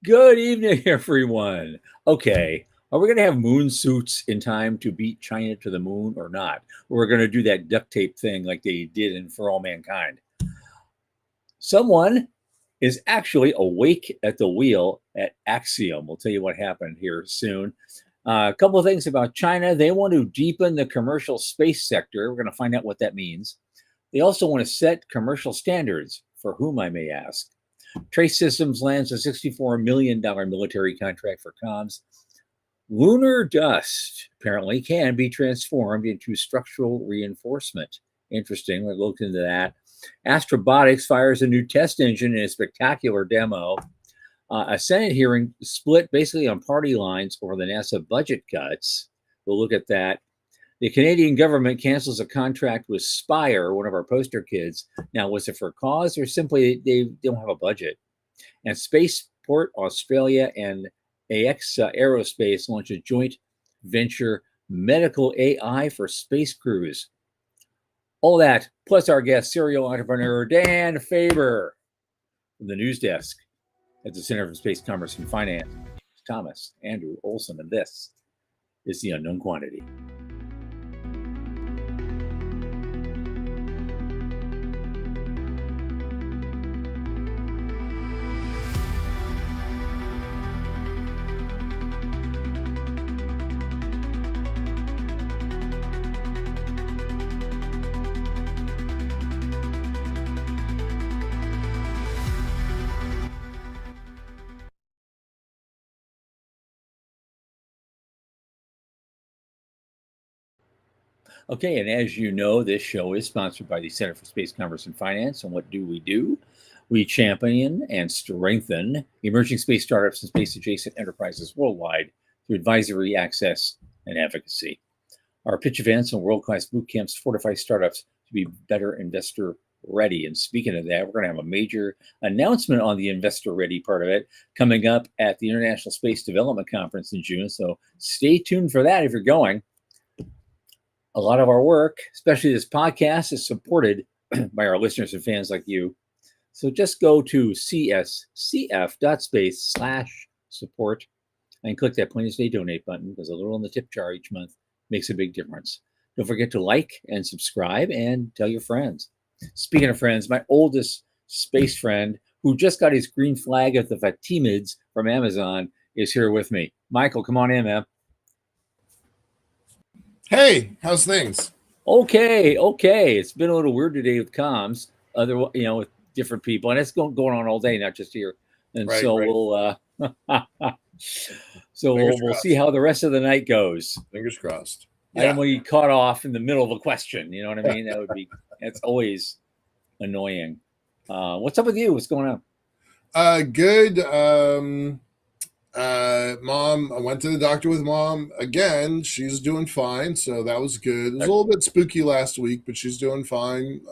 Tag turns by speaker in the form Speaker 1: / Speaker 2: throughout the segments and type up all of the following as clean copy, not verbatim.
Speaker 1: Good evening, everyone. Okay, are we going to have moon suits in time to beat China to the moon or not? We're going to do that duct tape thing like they did in For All Mankind. Someone is actually awake at the wheel at Axiom. We'll tell you what happened here soon. A couple of things about China. They want to deepen the commercial space sector. We're going to find out what that means. They also want to set commercial standards. For whom, I may ask. Trace Systems lands a $64 million military contract for comms. Lunar dust apparently can be transformed into structural reinforcement. Interesting. We looked into that. Astrobotics fires a new test engine in a spectacular demo. A Senate hearing split basically on party lines over the NASA budget cuts. We'll look at that. The Canadian government cancels a contract with Spire, one of our poster kids. Now, was it for cause or simply they don't have a budget? And Spaceport Australia and AXA Aerospace launch a joint venture, medical AI for space crews. All that, plus our guest, serial entrepreneur Dan Faber from the news desk at the Center for Space Commerce and Finance, Thomas Andrew Olson. And this is The Unknown Quantity. Okay, and as you know, this show is sponsored by the Center for Space Commerce and Finance. And what do? We champion and strengthen emerging space startups and space-adjacent enterprises worldwide through advisory, access, and advocacy. Our pitch events and world-class boot camps fortify startups to be better investor-ready. And speaking of that, we're going to have a major announcement on the investor-ready part of it coming up at the International Space Development Conference in June. So stay tuned for that if you're going. A lot of our work, especially this podcast, is supported by our listeners and fans like you. So just go to cscf.space/support and click that Plain as Day donate button, because a little on the tip jar each month makes a big difference. Don't forget to like and subscribe and tell your friends. Speaking of friends, my oldest space friend, who just got his green flag of the Fatimids from Amazon, is here with me. Michael, come on in, man.
Speaker 2: Hey, how's things?
Speaker 1: Okay. It's been a little weird today with comms, with different people, and it's going on all day, not just here. And
Speaker 2: Right.
Speaker 1: we'll we'll see how the rest of the night goes.
Speaker 2: Fingers crossed.
Speaker 1: I don't want to get caught off in the middle of a question. You know what I mean? That's always annoying. What's up with you? What's going
Speaker 2: on? Good. Mom, I went to the doctor with mom again. She's doing fine, so that was good. It was a little bit spooky last week, but she's doing fine.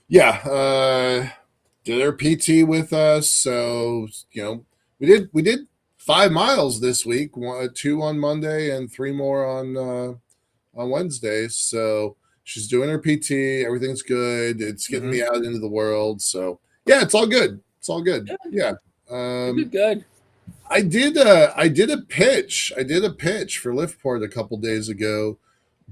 Speaker 2: Did her PT with us, so we did 5 miles this week, 2 on Monday and 3 more on Wednesday. So she's doing her PT. Everything's good. It's getting me out into the world. So yeah, it's all good. Yeah.
Speaker 1: Good.
Speaker 2: I did a pitch for Liftport a couple days ago.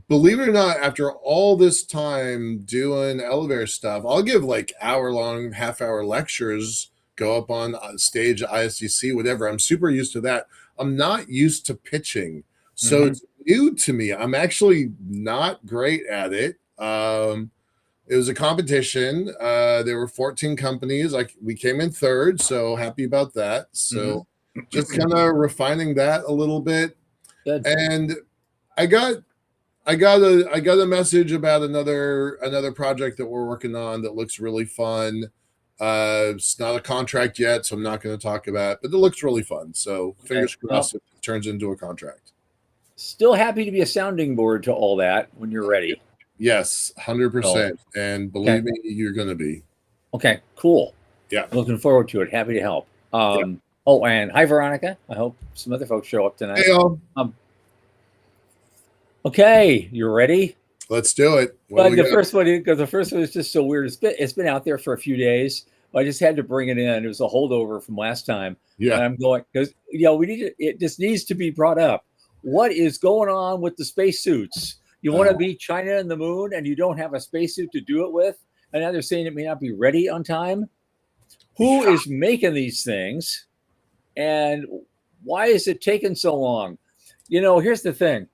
Speaker 2: Believe it or not, after all this time doing elevator stuff, I'll give like hour-long, half-hour lectures, go up on stage at ISDC, whatever. I'm super used to that. I'm not used to pitching. So it's new to me. I'm actually not great at it. It was a competition. There were 14 companies. We came in third, so happy about that. So just kind of refining that a little bit.
Speaker 1: Good.
Speaker 2: And I got a message about another project that we're working on that looks really fun. It's not a contract yet, so I'm not going to talk about it, but it looks really fun. So fingers crossed it turns into a contract.
Speaker 1: Still happy to be a sounding board to all that when you're ready.
Speaker 2: Yes, 100%. And believe me, you're going to be.
Speaker 1: Okay, cool.
Speaker 2: Yeah.
Speaker 1: Looking forward to it. Happy to help. Oh, and hi, Veronica. I hope some other folks show up tonight.
Speaker 2: Hey, all.
Speaker 1: Okay, you ready?
Speaker 2: Let's do it.
Speaker 1: But the first one is just so weird. It's been out there for a few days, I just had to bring it in. It was a holdover from last time.
Speaker 2: Yeah.
Speaker 1: And I'm going, because, we need it just needs to be brought up. What is going on with the spacesuits? You want to beat China and the moon, and you don't have a spacesuit to do it with? And now they're saying it may not be ready on time. Who is making these things? And why is it taking so long? Here's the thing.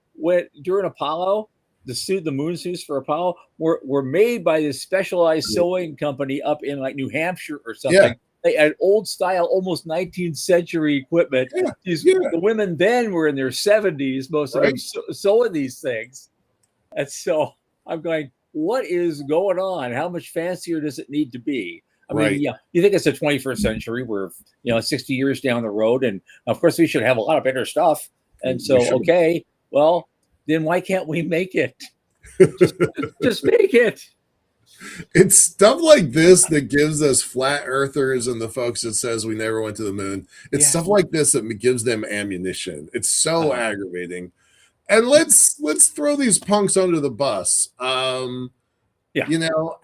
Speaker 1: During Apollo, the moon suits for Apollo were made by this specialized sewing company up in like New Hampshire or something. Yeah. They had old style, almost 19th century equipment. Yeah. The women then were in their 70s, most of them sewing these things. And so I'm going, what is going on? How much fancier does it need to be? I mean, you think it's the 21st century. We're, 60 years down the road. And of course, we should have a lot of better stuff. And so, okay, well, then why can't we make it? Just make it.
Speaker 2: It's stuff like this that gives us flat earthers and the folks that says we never went to the moon. It's stuff like this that gives them ammunition. It's so aggravating. And let's throw these punks under the bus.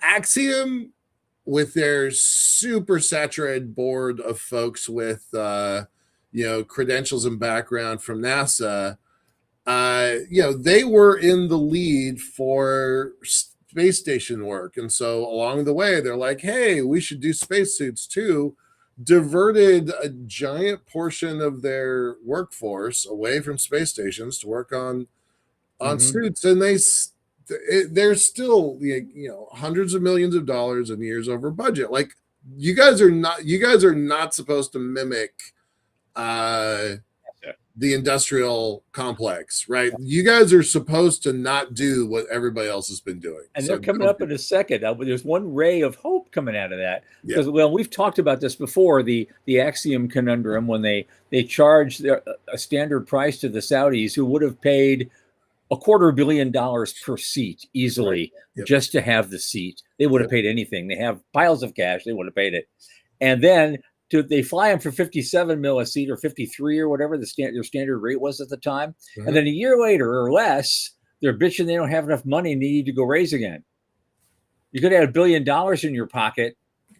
Speaker 2: Axiom, with their super saturated board of folks with credentials and background from NASA, they were in the lead for space station work. And so along the way, they're like, hey, we should do spacesuits too. Diverted a giant portion of their workforce away from space stations to work on suits. And they're still, hundreds of millions of dollars and years over budget. Like, you guys are not supposed to mimic the industrial complex, right? You guys are supposed to not do what everybody else has been doing.
Speaker 1: And they're coming up in a second. There's one ray of hope coming out of that. Because, we've talked about this before, the Axiom conundrum, when they charged a standard price to the Saudis, who would have paid $250 million per seat easily just to have the seat. They would have paid anything. They have piles of cash. They would have paid it. And then they fly them for 57 mil a seat, or 53 or whatever their standard rate was at the time. And then a year later or less, they're bitching they don't have enough money and they need to go raise again. You could have had $1 billion in your pocket,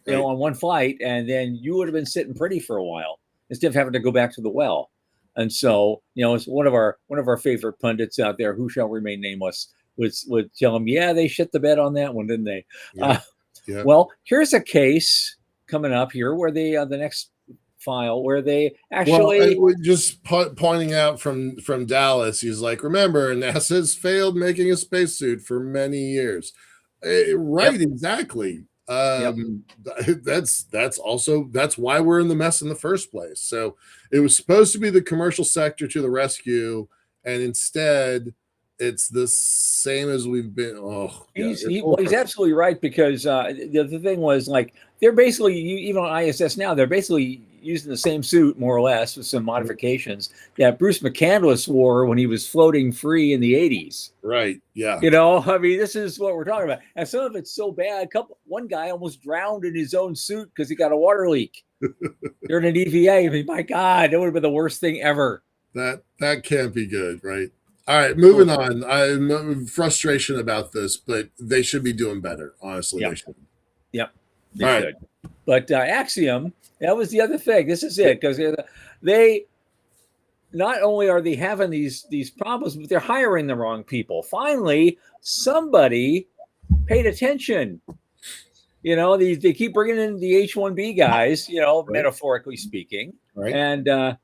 Speaker 1: on one flight, and then you would have been sitting pretty for a while instead of having to go back to the well. And so, it's one of our favorite pundits out there, who shall remain nameless, would tell them, they shit the bed on that one, didn't they? Well, here's a case coming up here where they the next file where they actually
Speaker 2: just pointing out from Dallas. He's like, remember, NASA's failed making a spacesuit for many years. Exactly. That's why we're in the mess in the first place. So it was supposed to be the commercial sector to the rescue, and instead it's the same as we've been.
Speaker 1: He's absolutely right, because the thing was, like, they're basically, even on ISS now, they're basically using the same suit, more or less, with some modifications that Bruce McCandless wore when he was floating free in the 80s.
Speaker 2: Right. Yeah.
Speaker 1: This is what we're talking about. And some of it's so bad. One guy almost drowned in his own suit because he got a water leak during an EVA. I mean, my God, that would have been the worst thing ever.
Speaker 2: That can't be good, right? All right, moving on. I'm frustration about this, but they should be doing better. Honestly, they should.
Speaker 1: Yep, they should. But Axiom, that was the other thing. This is it, because they not only are they having these problems, but they're hiring the wrong people. Finally, somebody paid attention. They keep bringing in the H-1B guys, metaphorically speaking, and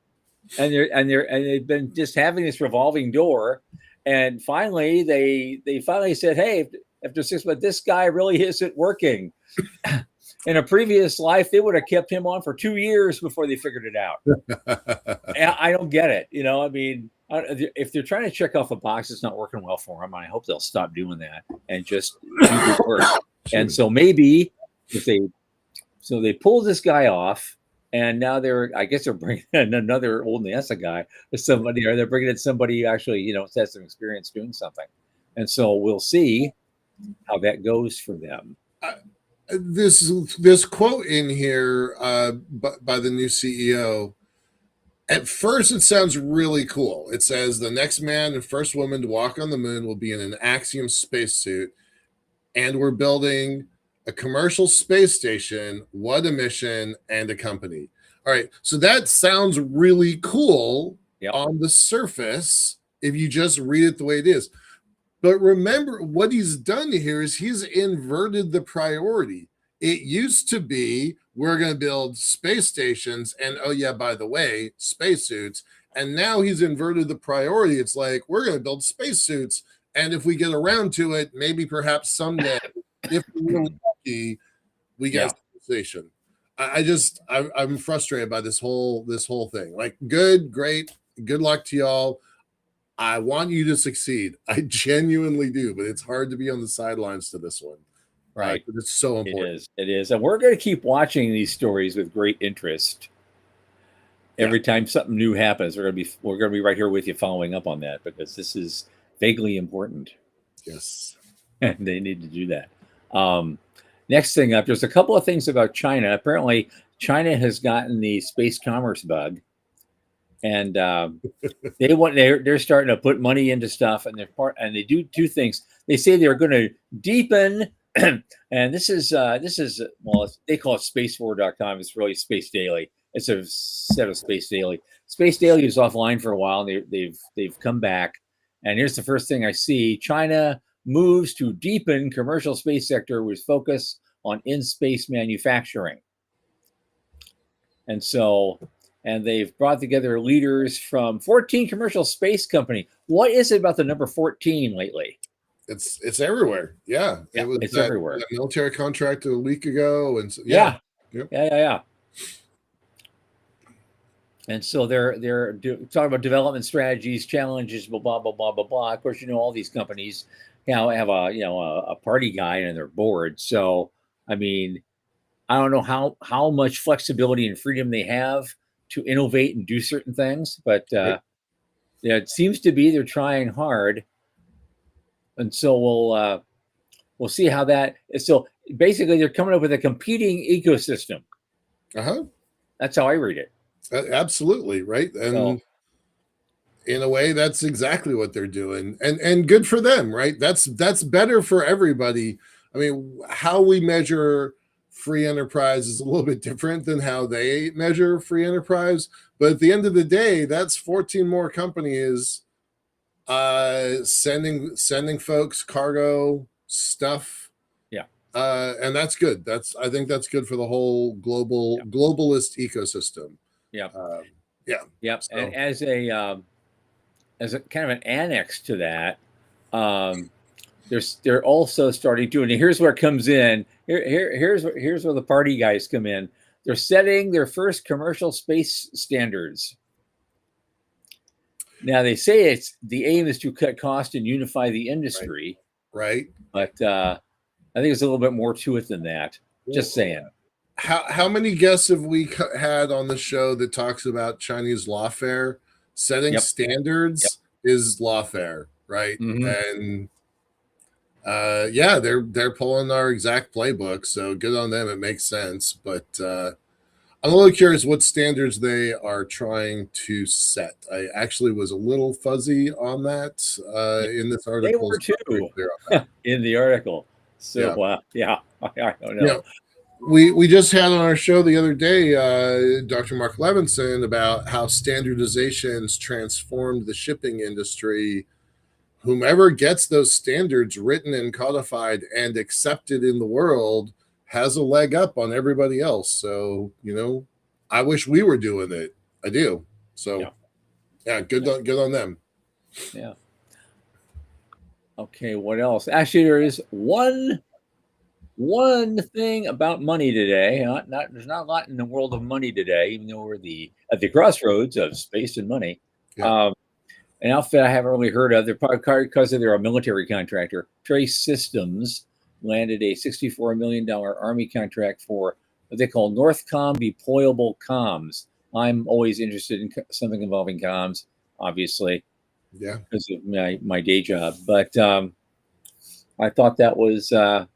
Speaker 1: they've been just having this revolving door. And finally, they finally said, hey, after 6 months, this guy really isn't working. In a previous life, they would have kept him on for 2 years before they figured it out. I don't get it. I mean, if they're trying to check off a box, it's not working well for them. I hope they'll stop doing that and just do the work. And so maybe they pull this guy off, and now they're bringing in another old NASA guy, or somebody, or they're bringing in somebody who actually, has some experience doing something. And so we'll see how that goes for them.
Speaker 2: This quote in here by the new CEO, at first it sounds really cool. It says the next man and first woman to walk on the moon will be in an Axiom spacesuit, and we're building a commercial space station, what a mission, and a company. All right, so that sounds really cool on the surface if you just read it the way it is. But remember, what he's done here is he's inverted the priority. It used to be we're going to build space stations and, oh, yeah, by the way, spacesuits. And now he's inverted the priority. It's like we're going to build spacesuits. And if we get around to it, maybe perhaps someday, if we're really lucky, we get a space station. I'm frustrated by this whole thing. Like, great, good luck to y'all. I want you to succeed. I genuinely do, but it's hard to be on the sidelines to this one.
Speaker 1: Right.
Speaker 2: It's so important.
Speaker 1: It is. And we're going to keep watching these stories with great interest. Every time something new happens, we're going to be right here with you following up on that, because this is vaguely important.
Speaker 2: Yes.
Speaker 1: And they need to do that. Next thing up, there's a couple of things about China. Apparently, China has gotten the space commerce bug. And they're starting to put money into stuff, and they do two things. They say they're going to deepen, and this is well, they call it space4.com. It's really Space Daily. It's a set of Space Daily. Space Daily was offline for a while. And they've come back, and here's the first thing I see: China moves to deepen commercial space sector with focus on in-space manufacturing, and they've brought together leaders from 14 commercial space company. What is it about the number 14 lately?
Speaker 2: It's everywhere. Yeah,
Speaker 1: it's everywhere.
Speaker 2: That military contract a week ago, and
Speaker 1: yeah. And so they're talking about development strategies, challenges, blah blah blah blah blah blah. Of course, all these companies now have a party guy in their board. So I mean, I don't know how much flexibility and freedom they have to innovate and do certain things, but it seems to be they're trying hard, and so we'll see how that is. So basically, they're coming up with a competing ecosystem. That's how I read it.
Speaker 2: Absolutely right, and in a way, that's exactly what they're doing, and good for them, right? That's better for everybody. I mean, how we measure free enterprise is a little bit different than how they measure free enterprise, but at the end of the day, that's 14 more companies sending folks cargo stuff, and that's good. I think that's good for the whole globalist ecosystem.
Speaker 1: And as a kind of an annex to that, they're also starting to, and here's where it comes in. Here's where the party guys come in. They're setting their first commercial space standards. Now they say the aim is to cut cost and unify the industry,
Speaker 2: right?
Speaker 1: But I think it's a little bit more to it than that. Just saying.
Speaker 2: How many guests have we had on the show that talks about Chinese lawfare? Setting standards is lawfare, right? And they're pulling our exact playbook, so good on them. It makes sense, but I'm a little curious what standards they are trying to set. I actually was a little fuzzy on that in this article.
Speaker 1: They were too in the article. So I don't know.
Speaker 2: We just had on our show the other day Dr. Mark Levinson about how standardizations transformed the shipping industry. Whomever gets those standards written and codified and accepted in the world has a leg up on everybody else. So, I wish we were doing it. I do. So, good on them.
Speaker 1: Yeah. Okay, what else? Actually, there is one thing about money today. There's not a lot in the world of money today, even though we're at the crossroads of space and money. An outfit I haven't really heard of. They're probably because they're a military contractor. Trace Systems landed a $64 million Army contract for what they call Northcom deployable comms. I'm always interested in something involving comms, obviously, because of my day job. But I thought that was kind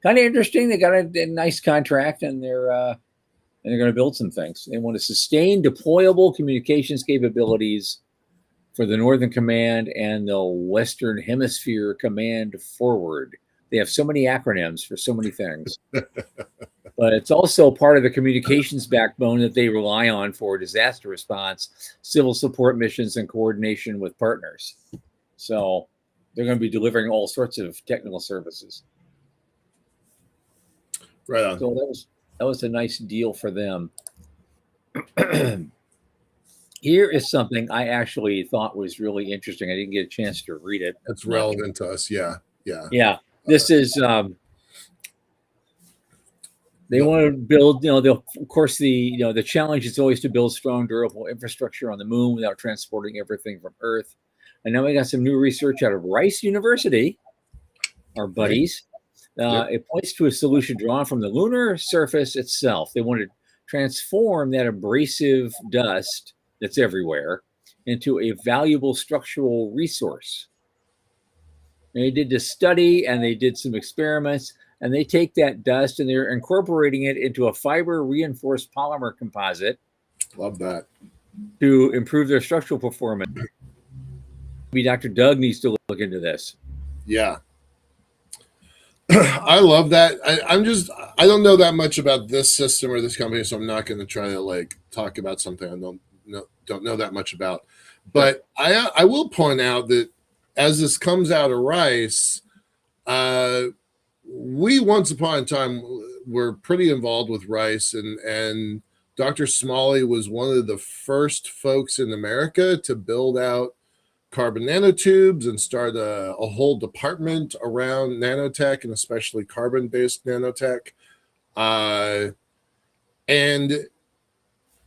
Speaker 1: of interesting. They got a nice contract, and they're going to build some things. They want to sustain deployable communications capabilities for the Northern Command and the Western Hemisphere Command Forward. They have so many acronyms for so many things. But it's also part of the communications backbone that they rely on for disaster response, civil support missions, and coordination with partners. So they're going to be delivering all sorts of technical services.
Speaker 2: Right on.
Speaker 1: So that was a nice deal for them. Here is something I actually thought was really interesting. I didn't get a chance to read it.
Speaker 2: It's relevant to us. Yeah.
Speaker 1: This is they want to build. Of course, the challenge is always to build strong, durable infrastructure on the moon without transporting everything from Earth. And now we got some new research out of Rice University, our buddies. It points to a solution drawn from the lunar surface itself. They want to transform that abrasive dust that's everywhere into a valuable structural resource. And they did this study and they did some experiments, and they take that dust and they're incorporating it into a fiber reinforced polymer composite.
Speaker 2: Love that.
Speaker 1: To improve their structural performance. Maybe Dr. Doug needs to look into this.
Speaker 2: Yeah. I love that. I don't know that much about this system or this company, so I'm not going to try to talk about something I don't know that much about. But I will point out that as this comes out of Rice, we once upon a time were pretty involved with Rice, and Dr. Smalley was one of the first folks in America to build out carbon nanotubes and start a whole department around nanotech, and especially carbon-based nanotech. And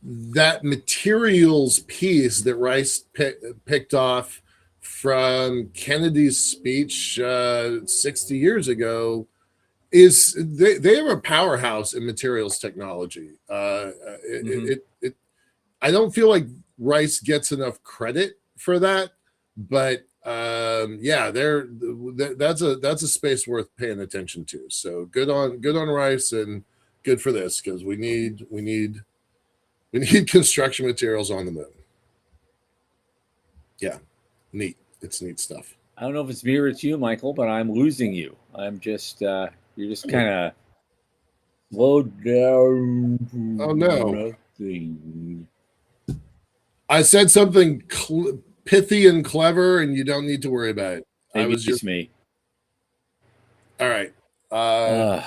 Speaker 2: that materials piece that Rice picked off from Kennedy's speech 60 years ago is they are a powerhouse in materials technology. I don't feel like Rice gets enough credit for that, but that's a space worth paying attention to. So good on Rice, and good for this, because we need construction materials on the moon. Yeah, neat. It's neat stuff.
Speaker 1: I don't know if it's me or it's you, Michael, but I'm losing you. I'm just you're just kind of slowed down.
Speaker 2: Oh no!
Speaker 1: Nothing.
Speaker 2: I said something pithy and clever, and you don't need to worry about it.
Speaker 1: Maybe it's just me.
Speaker 2: All right. Are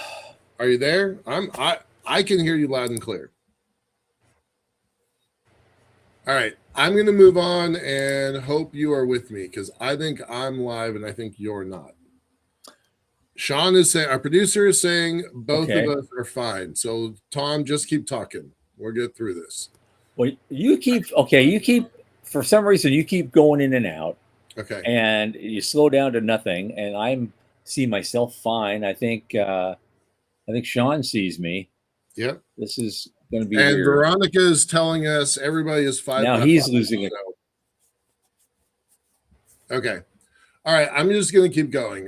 Speaker 2: you there? I can hear you loud and clear. All right. I'm going to move on and hope you are with me, because I think I'm live and I think you're not. Sean is saying, our producer is saying both of us are fine. So Tom, just keep talking. We'll get through this.
Speaker 1: Well, you keep, for some reason, you keep going in and out.
Speaker 2: Okay.
Speaker 1: And you slow down to nothing. And I see myself fine. I think Sean sees me.
Speaker 2: Yep.
Speaker 1: This is going to be
Speaker 2: and
Speaker 1: weird.
Speaker 2: Veronica is telling us everybody is fine.
Speaker 1: Now he's losing it.
Speaker 2: Okay. All right. I'm just going to keep going.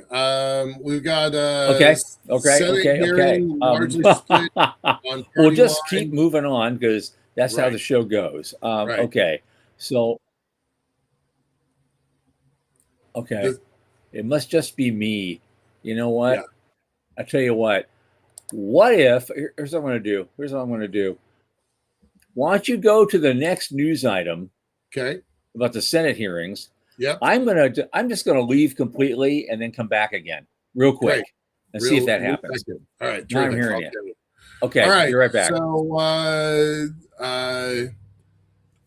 Speaker 2: We've got
Speaker 1: okay.
Speaker 2: largely split on
Speaker 1: we'll just keep moving on, because that's how the show goes.
Speaker 2: Right.
Speaker 1: Okay. So, it must just be me. You know what?
Speaker 2: Yeah.
Speaker 1: I tell you what. What if? Here's what I'm going to do. Why don't you go to the next news item?
Speaker 2: Okay.
Speaker 1: About the Senate hearings.
Speaker 2: Yep.
Speaker 1: I'm just gonna leave completely and then come back again real quick and see if that happens.
Speaker 2: All right.
Speaker 1: Now I'm hearing you. Okay.
Speaker 2: All right.
Speaker 1: Be right back.
Speaker 2: So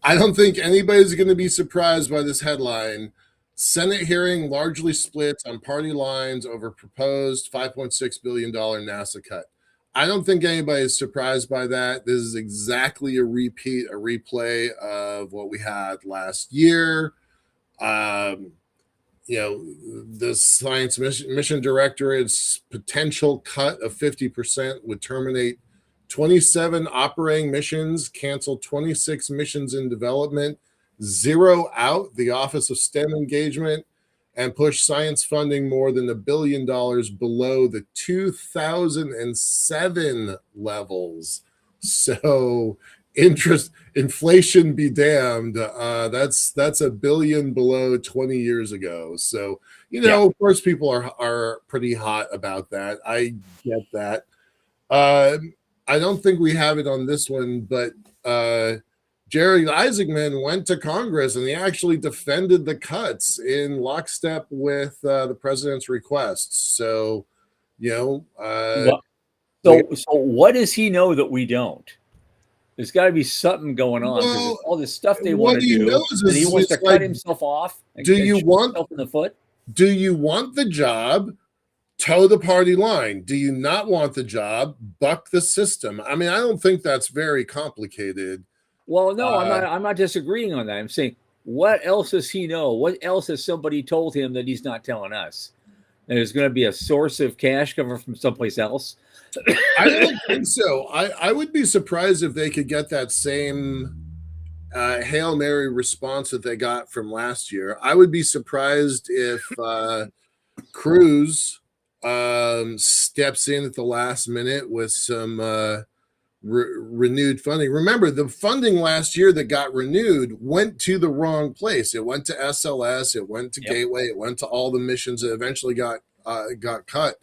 Speaker 2: I don't think anybody's going to be surprised by this headline. Senate hearing largely splits on party lines over proposed $5.6 billion NASA cut. I don't think anybody's surprised by that. This is exactly a replay of what we had last year. The Science Mission Directorate's potential cut of 50% would terminate 27 operating missions, cancel 26 missions in development, zero out the Office of STEM Engagement, and push science funding more than $1 billion below the 2007 levels. So inflation be damned. That's $1 billion below 20 years ago. So,
Speaker 1: Yeah.
Speaker 2: of course, people are pretty hot about that. I get that. Uh, I don't think we have it on this one, but Jerry Isaacman went to Congress and he actually defended the cuts in lockstep with the president's requests. So,
Speaker 1: Well, so what does he know that we don't? There's got to be something going on because there's
Speaker 2: well,
Speaker 1: all this stuff they want
Speaker 2: what
Speaker 1: to
Speaker 2: he
Speaker 1: do,
Speaker 2: knows
Speaker 1: and he
Speaker 2: is
Speaker 1: wants to
Speaker 2: it's
Speaker 1: cut
Speaker 2: like,
Speaker 1: himself off and,
Speaker 2: do
Speaker 1: and
Speaker 2: you
Speaker 1: shoot
Speaker 2: want
Speaker 1: himself in the foot.
Speaker 2: do you want the job? Toe the party line. Do you not want the job? Buck the system. I mean, I don't think that's very complicated.
Speaker 1: Well, no, I'm
Speaker 2: Uh,
Speaker 1: not. I'm not disagreeing on that. I'm saying, what else does he know? What else has somebody told him that he's not telling us? And there's going to be a source of cash coming from someplace else.
Speaker 2: I don't think so. I would be surprised if they could get that same Hail Mary response that they got from last year. I would be surprised if Cruz steps in at the last minute with some renewed funding. Remember, the funding last year that got renewed went to the wrong place. It went to SLS, it went to Gateway, it went to all the missions that eventually got cut.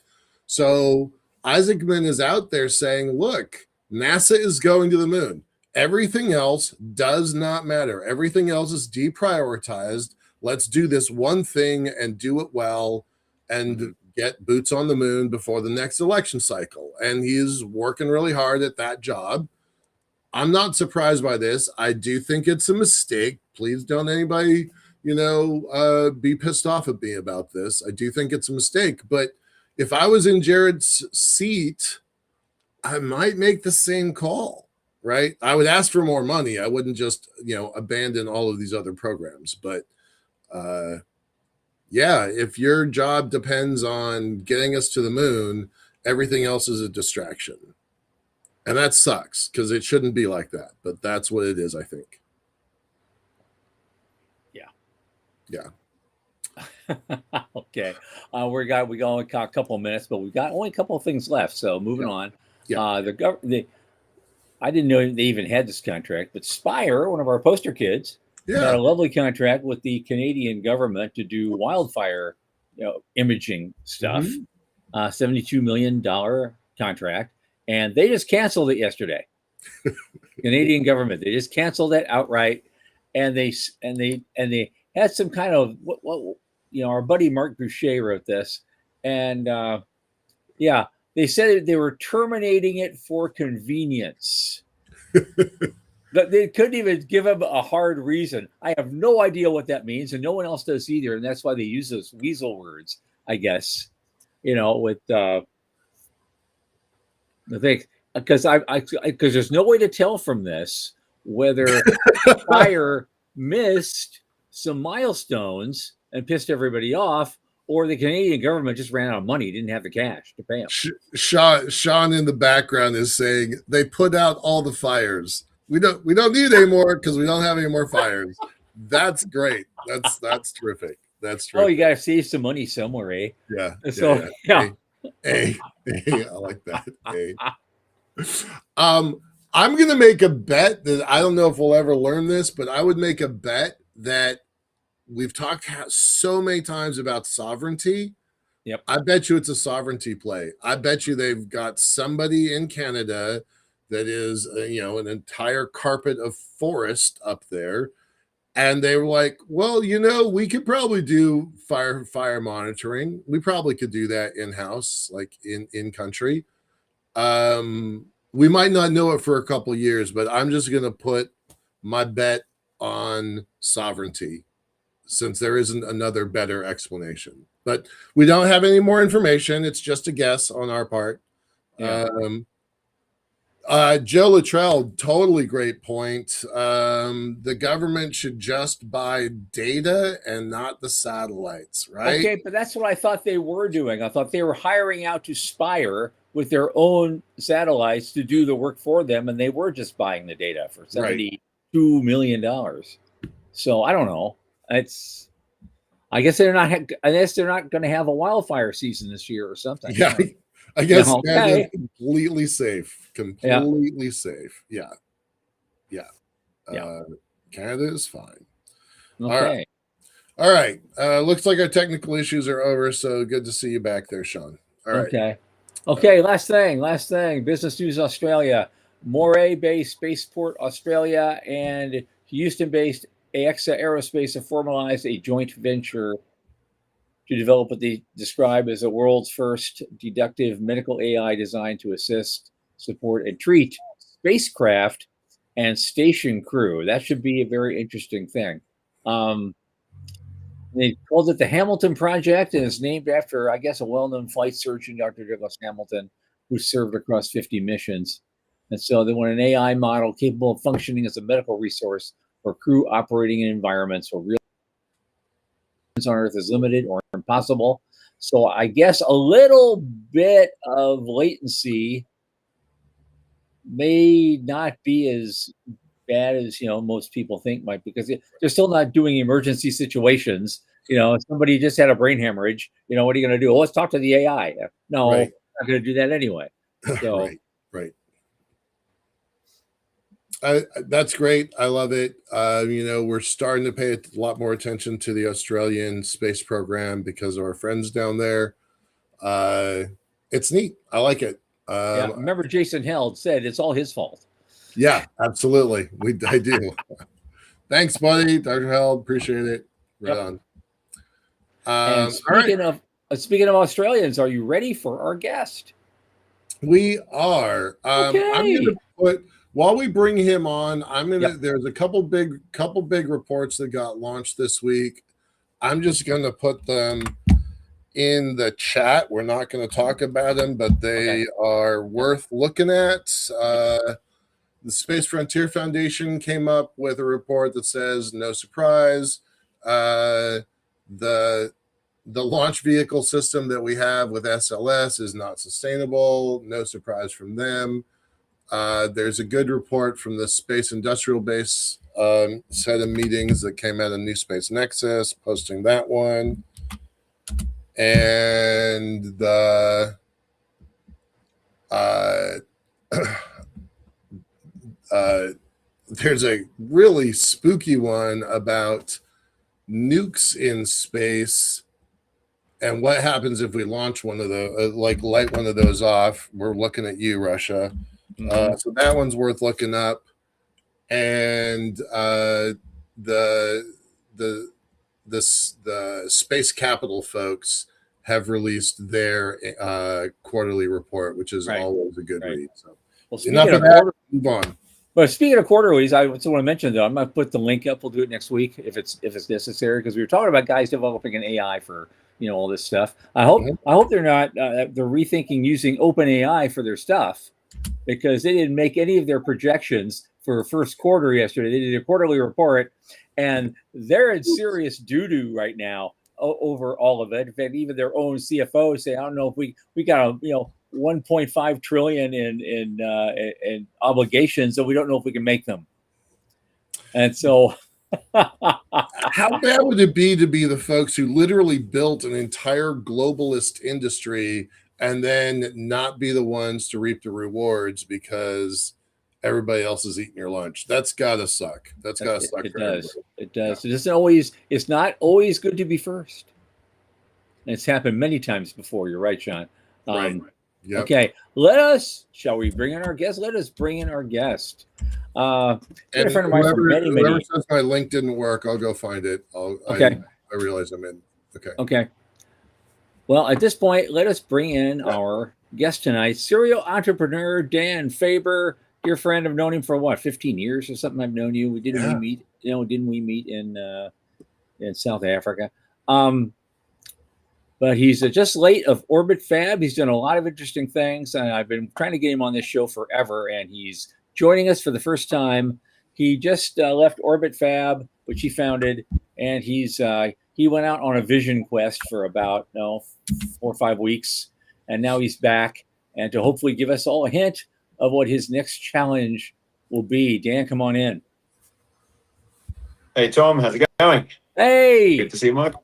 Speaker 2: So Isaacman is out there saying, look, NASA is going to the moon. Everything else does not matter. Everything else is deprioritized. Let's do this one thing and do it well and get boots on the moon before the next election cycle. And he's working really hard at that job. I'm not surprised by this. I do think it's a mistake. Please don't anybody, be pissed off at me about this. I do think it's a mistake. But if I was in Jared's seat, I might make the same call, right? I would ask for more money. I wouldn't just, abandon all of these other programs. But yeah, if your job depends on getting us to the moon, everything else is a distraction. And that sucks because it shouldn't be like that. But that's what it is, I think. Yeah.
Speaker 1: Okay. We got a couple of minutes, but we've got only a couple of things left. So moving on.
Speaker 2: Yeah.
Speaker 1: I didn't know they even had this contract, but Spire, one of our poster kids,
Speaker 2: Yeah.
Speaker 1: got a lovely contract with the Canadian government to do wildfire, imaging stuff. $72 million contract, and they just canceled it yesterday. Canadian government, they just canceled it outright, and they had some kind of what our buddy Mark Boucher wrote this, and they said they were terminating it for convenience. But they couldn't even give him a hard reason. I have no idea what that means, and no one else does either. And that's why they use those weasel words, I guess. With the thing, because because there's no way to tell from this whether Spire missed some milestones and pissed everybody off, or the Canadian government just ran out of money, didn't have the cash to pay them.
Speaker 2: Sean in the background is saying they put out all the fires. We don't need any more because we don't have any more fires. That's great. That's terrific. That's terrific.
Speaker 1: Oh, you got to save some money somewhere, eh?
Speaker 2: Yeah.
Speaker 1: So yeah.
Speaker 2: Hey, I like that. Hey. I'm gonna make a bet that I don't know if we'll ever learn this, but I would make a bet that we've talked so many times about sovereignty.
Speaker 1: Yep.
Speaker 2: I bet you it's a sovereignty play. I bet you they've got somebody in Canada that is, an entire carpet of forest up there. And they were like, well, we could probably do fire monitoring. We probably could do that in-house, like in country. We might not know it for a couple of years, but I'm just going to put my bet on sovereignty since there isn't another better explanation. But we don't have any more information. It's just a guess on our part.
Speaker 1: Yeah.
Speaker 2: Joe Luttrell, totally great point. The government should just buy data and not the satellites, right?
Speaker 1: Okay, but that's what I thought they were doing. I thought they were hiring out to Spire with their own satellites to do the work for them, and they were just buying the data for $72 million. So I don't know. I guess they're not going to have a wildfire season this year or something.
Speaker 2: Yeah. I guess
Speaker 1: okay.
Speaker 2: completely safe. Completely safe. Yeah.
Speaker 1: Yeah.
Speaker 2: Canada is fine.
Speaker 1: Okay.
Speaker 2: All right. Looks like our technical issues are over. So good to see you back there, Sean. All right.
Speaker 1: Okay. Okay. Last thing. Business News Australia. Moray-based Spaceport Australia and Houston-based AXA Aerospace have formalized a joint venture to develop what they describe as the world's first deductive medical AI designed to assist, support, and treat spacecraft and station crew. That should be a very interesting thing. They called it the Hamilton Project, and it's named after, I guess, a well-known flight surgeon, Dr. Douglas Hamilton, who served across 50 missions. And so they want an AI model capable of functioning as a medical resource for crew operating in environments where real on Earth is limited or impossible. So I guess a little bit of latency may not be as bad as most people think might, because they're still not doing emergency situations. If somebody just had a brain hemorrhage, what are you going to do? Let's talk to the AI. No,
Speaker 2: Right.
Speaker 1: I'm not going to do that anyway. So
Speaker 2: Right. That's great. I love it. We're starting to pay a lot more attention to the Australian space program because of our friends down there. It's neat. I like it.
Speaker 1: yeah, remember Jason Held said it's all his fault.
Speaker 2: Yeah, absolutely. I do. Thanks, buddy. Dr. Held, appreciate it. Right on.
Speaker 1: And speaking of Australians, are you ready for our guest?
Speaker 2: We are.
Speaker 1: Okay.
Speaker 2: I'm going to put, while we bring him on, there's a couple big reports that got launched this week. I'm just going to put them in the chat. We're not going to talk about them, but they are worth looking at. The Space Frontier Foundation came up with a report that says, no surprise, the launch vehicle system that we have with SLS is not sustainable. No surprise from them. There's a good report from the Space Industrial Base set of meetings that came out of New Space Nexus, posting that one. And there's a really spooky one about nukes in space and what happens if we launch one of the light one of those off. We're looking at you, Russia. So that one's worth looking up. And the Space Capital folks have released their quarterly report, which is always a good read. So enough of that. Move on.
Speaker 1: But speaking of quarterlies, I just want to mention, though, I'm going to put the link up. We'll do it next week if it's necessary, because we were talking about guys developing an AI for all this stuff. I hope they're not they're rethinking using OpenAI for their stuff, because they didn't make any of their projections for first quarter yesterday. They did a quarterly report, and they're in serious doo-doo right now over all of it. In fact, even their own CFO say, I don't know if we got a 1.5 trillion in obligations, so we don't know if we can make them. And so
Speaker 2: how bad would it be to be the folks who literally built an entire globalist industry and then not be the ones to reap the rewards because everybody else is eating your lunch? That's gotta suck. That's gotta suck.
Speaker 1: It does. It does. Yeah. It's not always good to be first. And it's happened many times before. You're right, Sean.
Speaker 2: Right. Yep.
Speaker 1: Okay, shall we bring in our guest? Let us bring in our guest. A friend of mine from
Speaker 2: whoever says my link didn't work, I'll go find it. I realize I'm in. Okay.
Speaker 1: Well, at this point, let us bring in our guest tonight, serial entrepreneur Dan Faber, dear friend. I've known him for 15 years or something. I've known you. Didn't we meet in South Africa? But he's just late of Orbit Fab. He's done a lot of interesting things, and I've been trying to get him on this show forever, and he's joining us for the first time. He just left Orbit Fab, which he founded, and he went out on a vision quest for about 4 or 5 weeks, and now he's back, and to hopefully give us all a hint of what his next challenge will be. Dan, come on in.
Speaker 3: Hey, Tom, how's it going?
Speaker 1: Hey.
Speaker 3: Good to see you, Mark.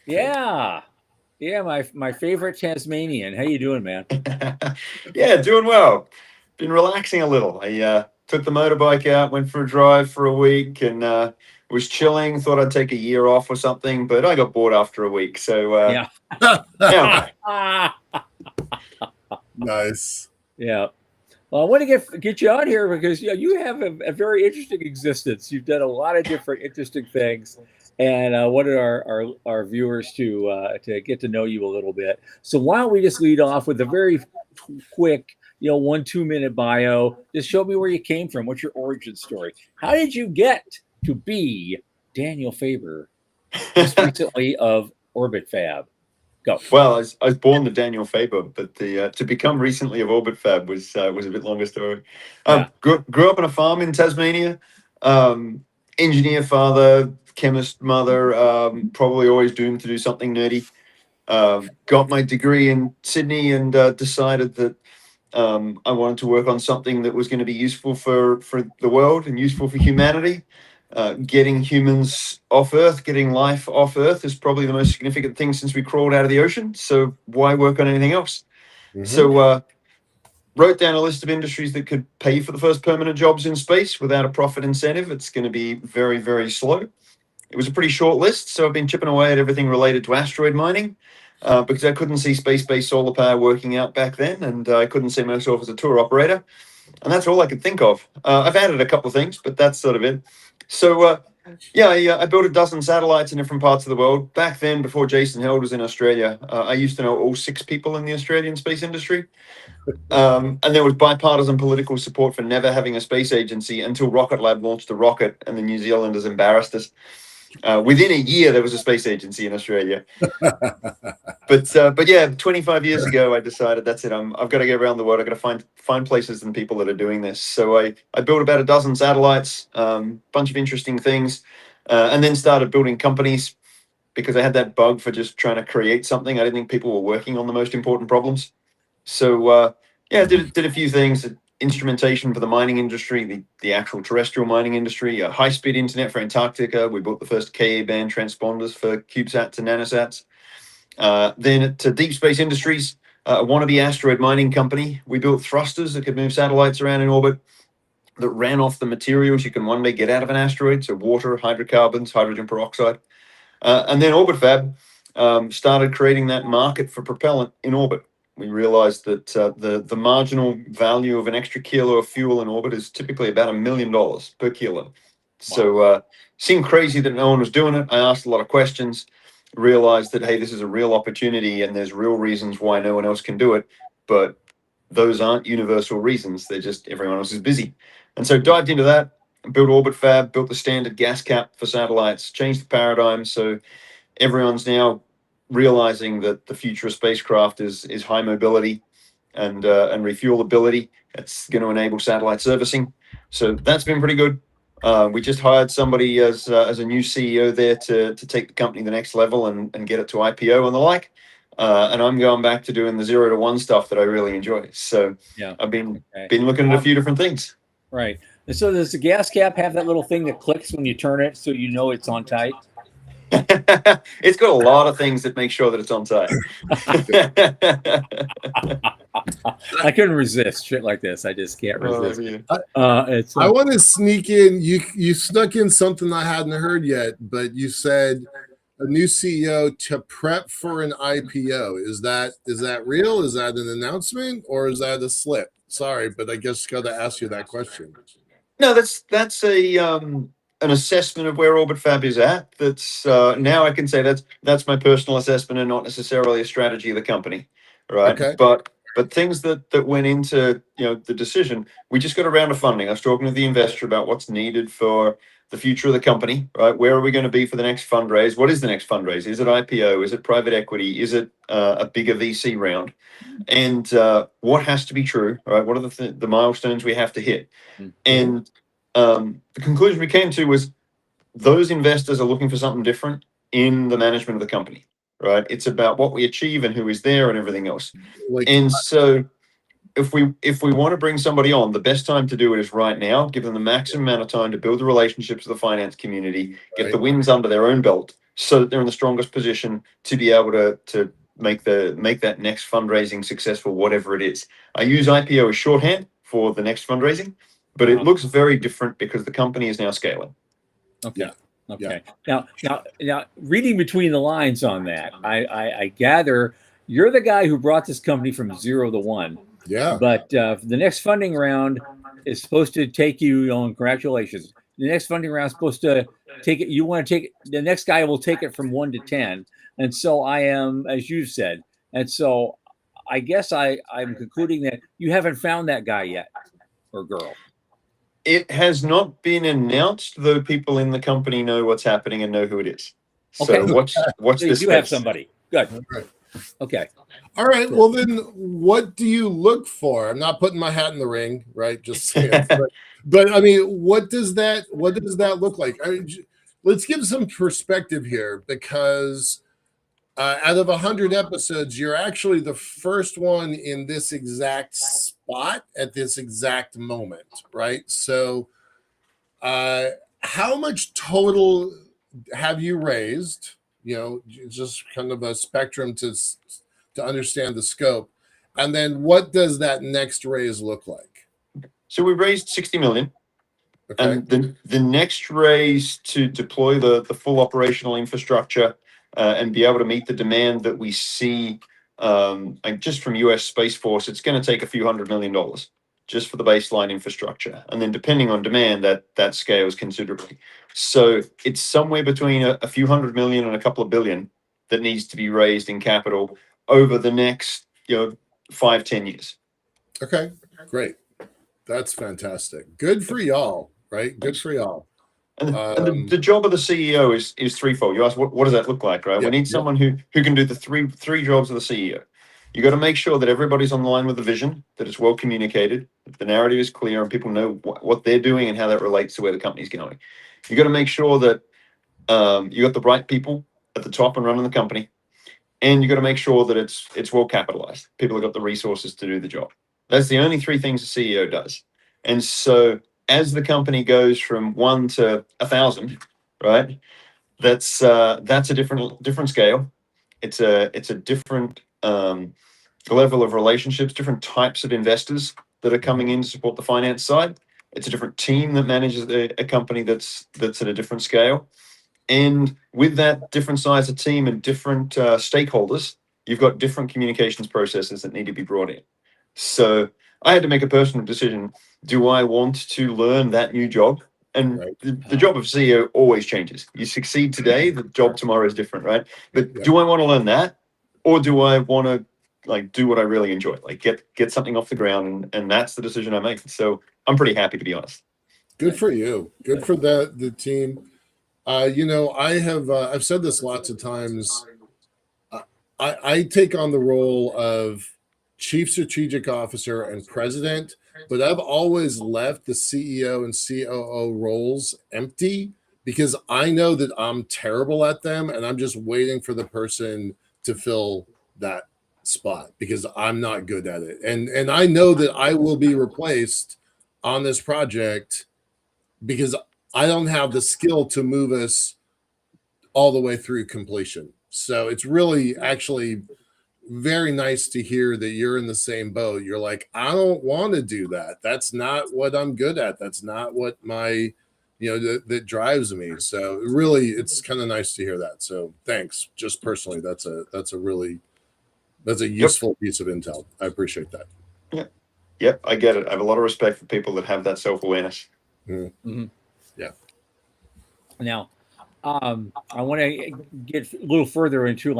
Speaker 1: Yeah. Yeah, my favorite Tasmanian. How you doing, man?
Speaker 3: Yeah, doing well. Been relaxing a little. I took the motorbike out, went for a drive for a week, and was chilling. Thought I'd take a year off or something, but I got bored after a week. So
Speaker 1: Yeah.
Speaker 3: yeah,
Speaker 2: Nice.
Speaker 1: Yeah. Well, I want to get you on here because you have a very interesting existence. You've done a lot of different interesting things, and I wanted our viewers to get to know you a little bit. So why don't we just lead off with a very quick, 1-2 minute bio? Just show me where you came from. What's your origin story? How did you get to be Daniel Faber, just recently of Orbit Fab? Go.
Speaker 3: Well, I was born to Daniel Faber, but the to become recently of Orbit Fab was a bit longer story.
Speaker 1: Yeah.
Speaker 3: Grew up on a farm in Tasmania. Engineer father, chemist mother. Probably always doomed to do something nerdy. Got my degree in Sydney and decided that I wanted to work on something that was going to be useful for the world and useful for humanity. Getting humans off Earth, getting life off Earth is probably the most significant thing since we crawled out of the ocean. So why work on anything else?
Speaker 2: Mhm.
Speaker 3: So wrote down a list of industries that could pay for the first permanent jobs in space without a profit incentive. It's going to be very, very slow. It was a pretty short list, so I've been chipping away at everything related to asteroid mining because I couldn't see space-based solar power working out back then, and I couldn't see myself as a tour operator. And that's all I could think of. I've added a couple of things, but that's sort of it. So, I built a dozen satellites in different parts of the world. Back then, before Jason Held was in Australia, I used to know all 6 people in the Australian space industry. And there was bipartisan political support for never having a space agency until Rocket Lab launched a rocket, and the New Zealanders embarrassed us. Within a year, there was a space agency in Australia. But yeah, 25 years ago, I decided that's it. I've got to get around the world. I've got to find places and people that are doing this. So I built about a dozen satellites, bunch of interesting things, and then started building companies because I had that bug for just trying to create something. I didn't think people were working on the most important problems. So did a few things. Instrumentation for the mining industry, the actual terrestrial mining industry, high-speed internet for Antarctica. We built the first Ka-band transponders for CubeSats and nanosats. Then to deep space industries, a wannabe asteroid mining company. We built thrusters that could move satellites around in orbit that ran off the materials you can one day get out of an asteroid, so water, hydrocarbons, hydrogen peroxide. And then Orbit Fab started creating that market for propellant in orbit. We realized that the marginal value of an extra kilo of fuel in orbit is typically about $1 million per kilo. So seemed crazy that no one was doing it. I asked a lot of questions, realized that, hey, this is a real opportunity and there's real reasons why no one else can do it. But those aren't universal reasons. They're just everyone else is busy. And so dived into that, built Orbit Fab, built the standard gas cap for satellites, changed the paradigm. So everyone's now realizing that the future of spacecraft is high mobility and refuelability. It's going to enable satellite servicing. So that's been pretty good. We just hired somebody as a new CEO there to take the company to the next level and get it to IPO and the like. And I'm going back to doing the 0 to 1 stuff that I really enjoy. So
Speaker 1: Yeah.
Speaker 3: I've been looking at a few different things.
Speaker 1: Right. And so does the gas cap have that little thing that clicks when you turn it so you know it's on tight?
Speaker 3: It's got a lot of things that make sure that it's on tight.
Speaker 1: I couldn't resist shit like this. I just can't resist.
Speaker 2: I want to sneak in. You snuck in something I hadn't heard yet, but you said a new CEO to prep for an IPO. Is that real? Is that an announcement or is that a slip? Sorry, but I guess got to ask you that question.
Speaker 3: No, that's an assessment of where Orbit Fab is at. That's now I can say that's my personal assessment and not necessarily a strategy of the company, right?
Speaker 2: Okay.
Speaker 3: But things that went into the decision. We just got a round of funding. I was talking to the investor about what's needed for the future of the company, right? Where are we going to be for the next fundraise? What is the next fundraise? Is it IPO? Is it private equity? Is it a bigger VC round? And what has to be true, right? What are the milestones we have to hit?
Speaker 1: Mhm.
Speaker 3: And the conclusion we came to was those investors are looking for something different in the management of the company, right? It's about what we achieve and who is there and everything else. And so if we want to bring somebody on, the best time to do it is right now. Give them the maximum amount of time to build the relationships with the finance community, get the wins under their own belt, so that they're in the strongest position to be able to make that next fundraising successful, whatever it is. I use IPO as shorthand for the next fundraising, but it looks very different because the company is now scaling.
Speaker 1: Okay.
Speaker 2: Yeah.
Speaker 1: Okay. Now, reading between the lines on that, I gather you're the guy who brought this company from 0 to 1.
Speaker 2: Yeah.
Speaker 1: But the next funding round is supposed to take you on. Congratulations. The next funding round is supposed to take it. You want to take it. The next guy will take it from 1 to 10. And so I am, as you said. And so I guess I'm concluding that you haven't found that guy yet, or girl.
Speaker 3: It has not been announced, though people in the company know what's happening and know who it is. So
Speaker 1: Okay.
Speaker 3: watch
Speaker 1: So
Speaker 3: this
Speaker 1: you have
Speaker 3: space.
Speaker 1: somebody. Good.
Speaker 2: Right.
Speaker 1: Okay.
Speaker 2: All right. Well, then, what do you look for? I'm not putting my hat in the ring, right? Just saying. But I mean, what does that look like? Let's give some perspective here, because out of 100 episodes, you're actually the first one in this exact spot at this exact moment, right? So, how much total have you raised? Just kind of a spectrum to understand the scope. And then what does that next raise look like?
Speaker 3: So we raised 60 million.
Speaker 2: Okay.
Speaker 3: And the next raise to deploy the full operational infrastructure and be able to meet the demand that we see, and just from US Space Force, it's going to take a few $100 million just for the baseline infrastructure. And then depending on demand, that scales considerably. So it's somewhere between a few $100 million and a couple of billion that needs to be raised in capital over the next 5-10 years.
Speaker 2: Okay, great. That's fantastic. Good for y'all, right? Good for y'all.
Speaker 3: And the job of the CEO is threefold. You ask, what does that look like, right? We need someone who can do the three jobs of the CEO. You got to make sure that everybody's on line with the vision, that it's well communicated, that the narrative is clear, and people know what they're doing and how that relates to where the company's going. You got to make sure that you got the right people at the top and running the company, and you got to make sure that it's well capitalized. People have got the resources to do the job. That's the only three things the CEO does. And so as the company goes from 1 to 1,000, right? That's a different scale. It's a different level of relationships, different types of investors that are coming in to support the finance side. It's a different team that manages a company that's at a different scale. And with that different size of team and different stakeholders, you've got different communications processes that need to be brought in. So I had to make a personal decision. Do I want to learn that new job? And the job of CEO always changes. You succeed today, the job tomorrow is different, right? But do I want to learn that? Or do I want to do what I really enjoy? Get something off the ground, and that's the decision I make. So I'm pretty happy, to be honest.
Speaker 2: Good for you. Good for the team. I've said this lots of times. I take on the role of chief strategic officer and president, but I've always left the CEO and COO roles empty because I know that I'm terrible at them, and I'm just waiting for the person to fill that spot because I'm not good at it. And I know that I will be replaced on this project because I don't have the skill to move us all the way through completion. So it's really actually very nice to hear that you're in the same boat. You're like, I don't want to do that. That's not what I'm good at. That's not what my, that drives me. So really, it's kind of nice to hear that. So thanks. Just personally, that's a useful piece of intel. I appreciate that.
Speaker 3: Yeah. Yep. I get it. I have a lot of respect for people that have that self-awareness.
Speaker 2: Mm-hmm. Yeah.
Speaker 1: Now, I want to get a little further into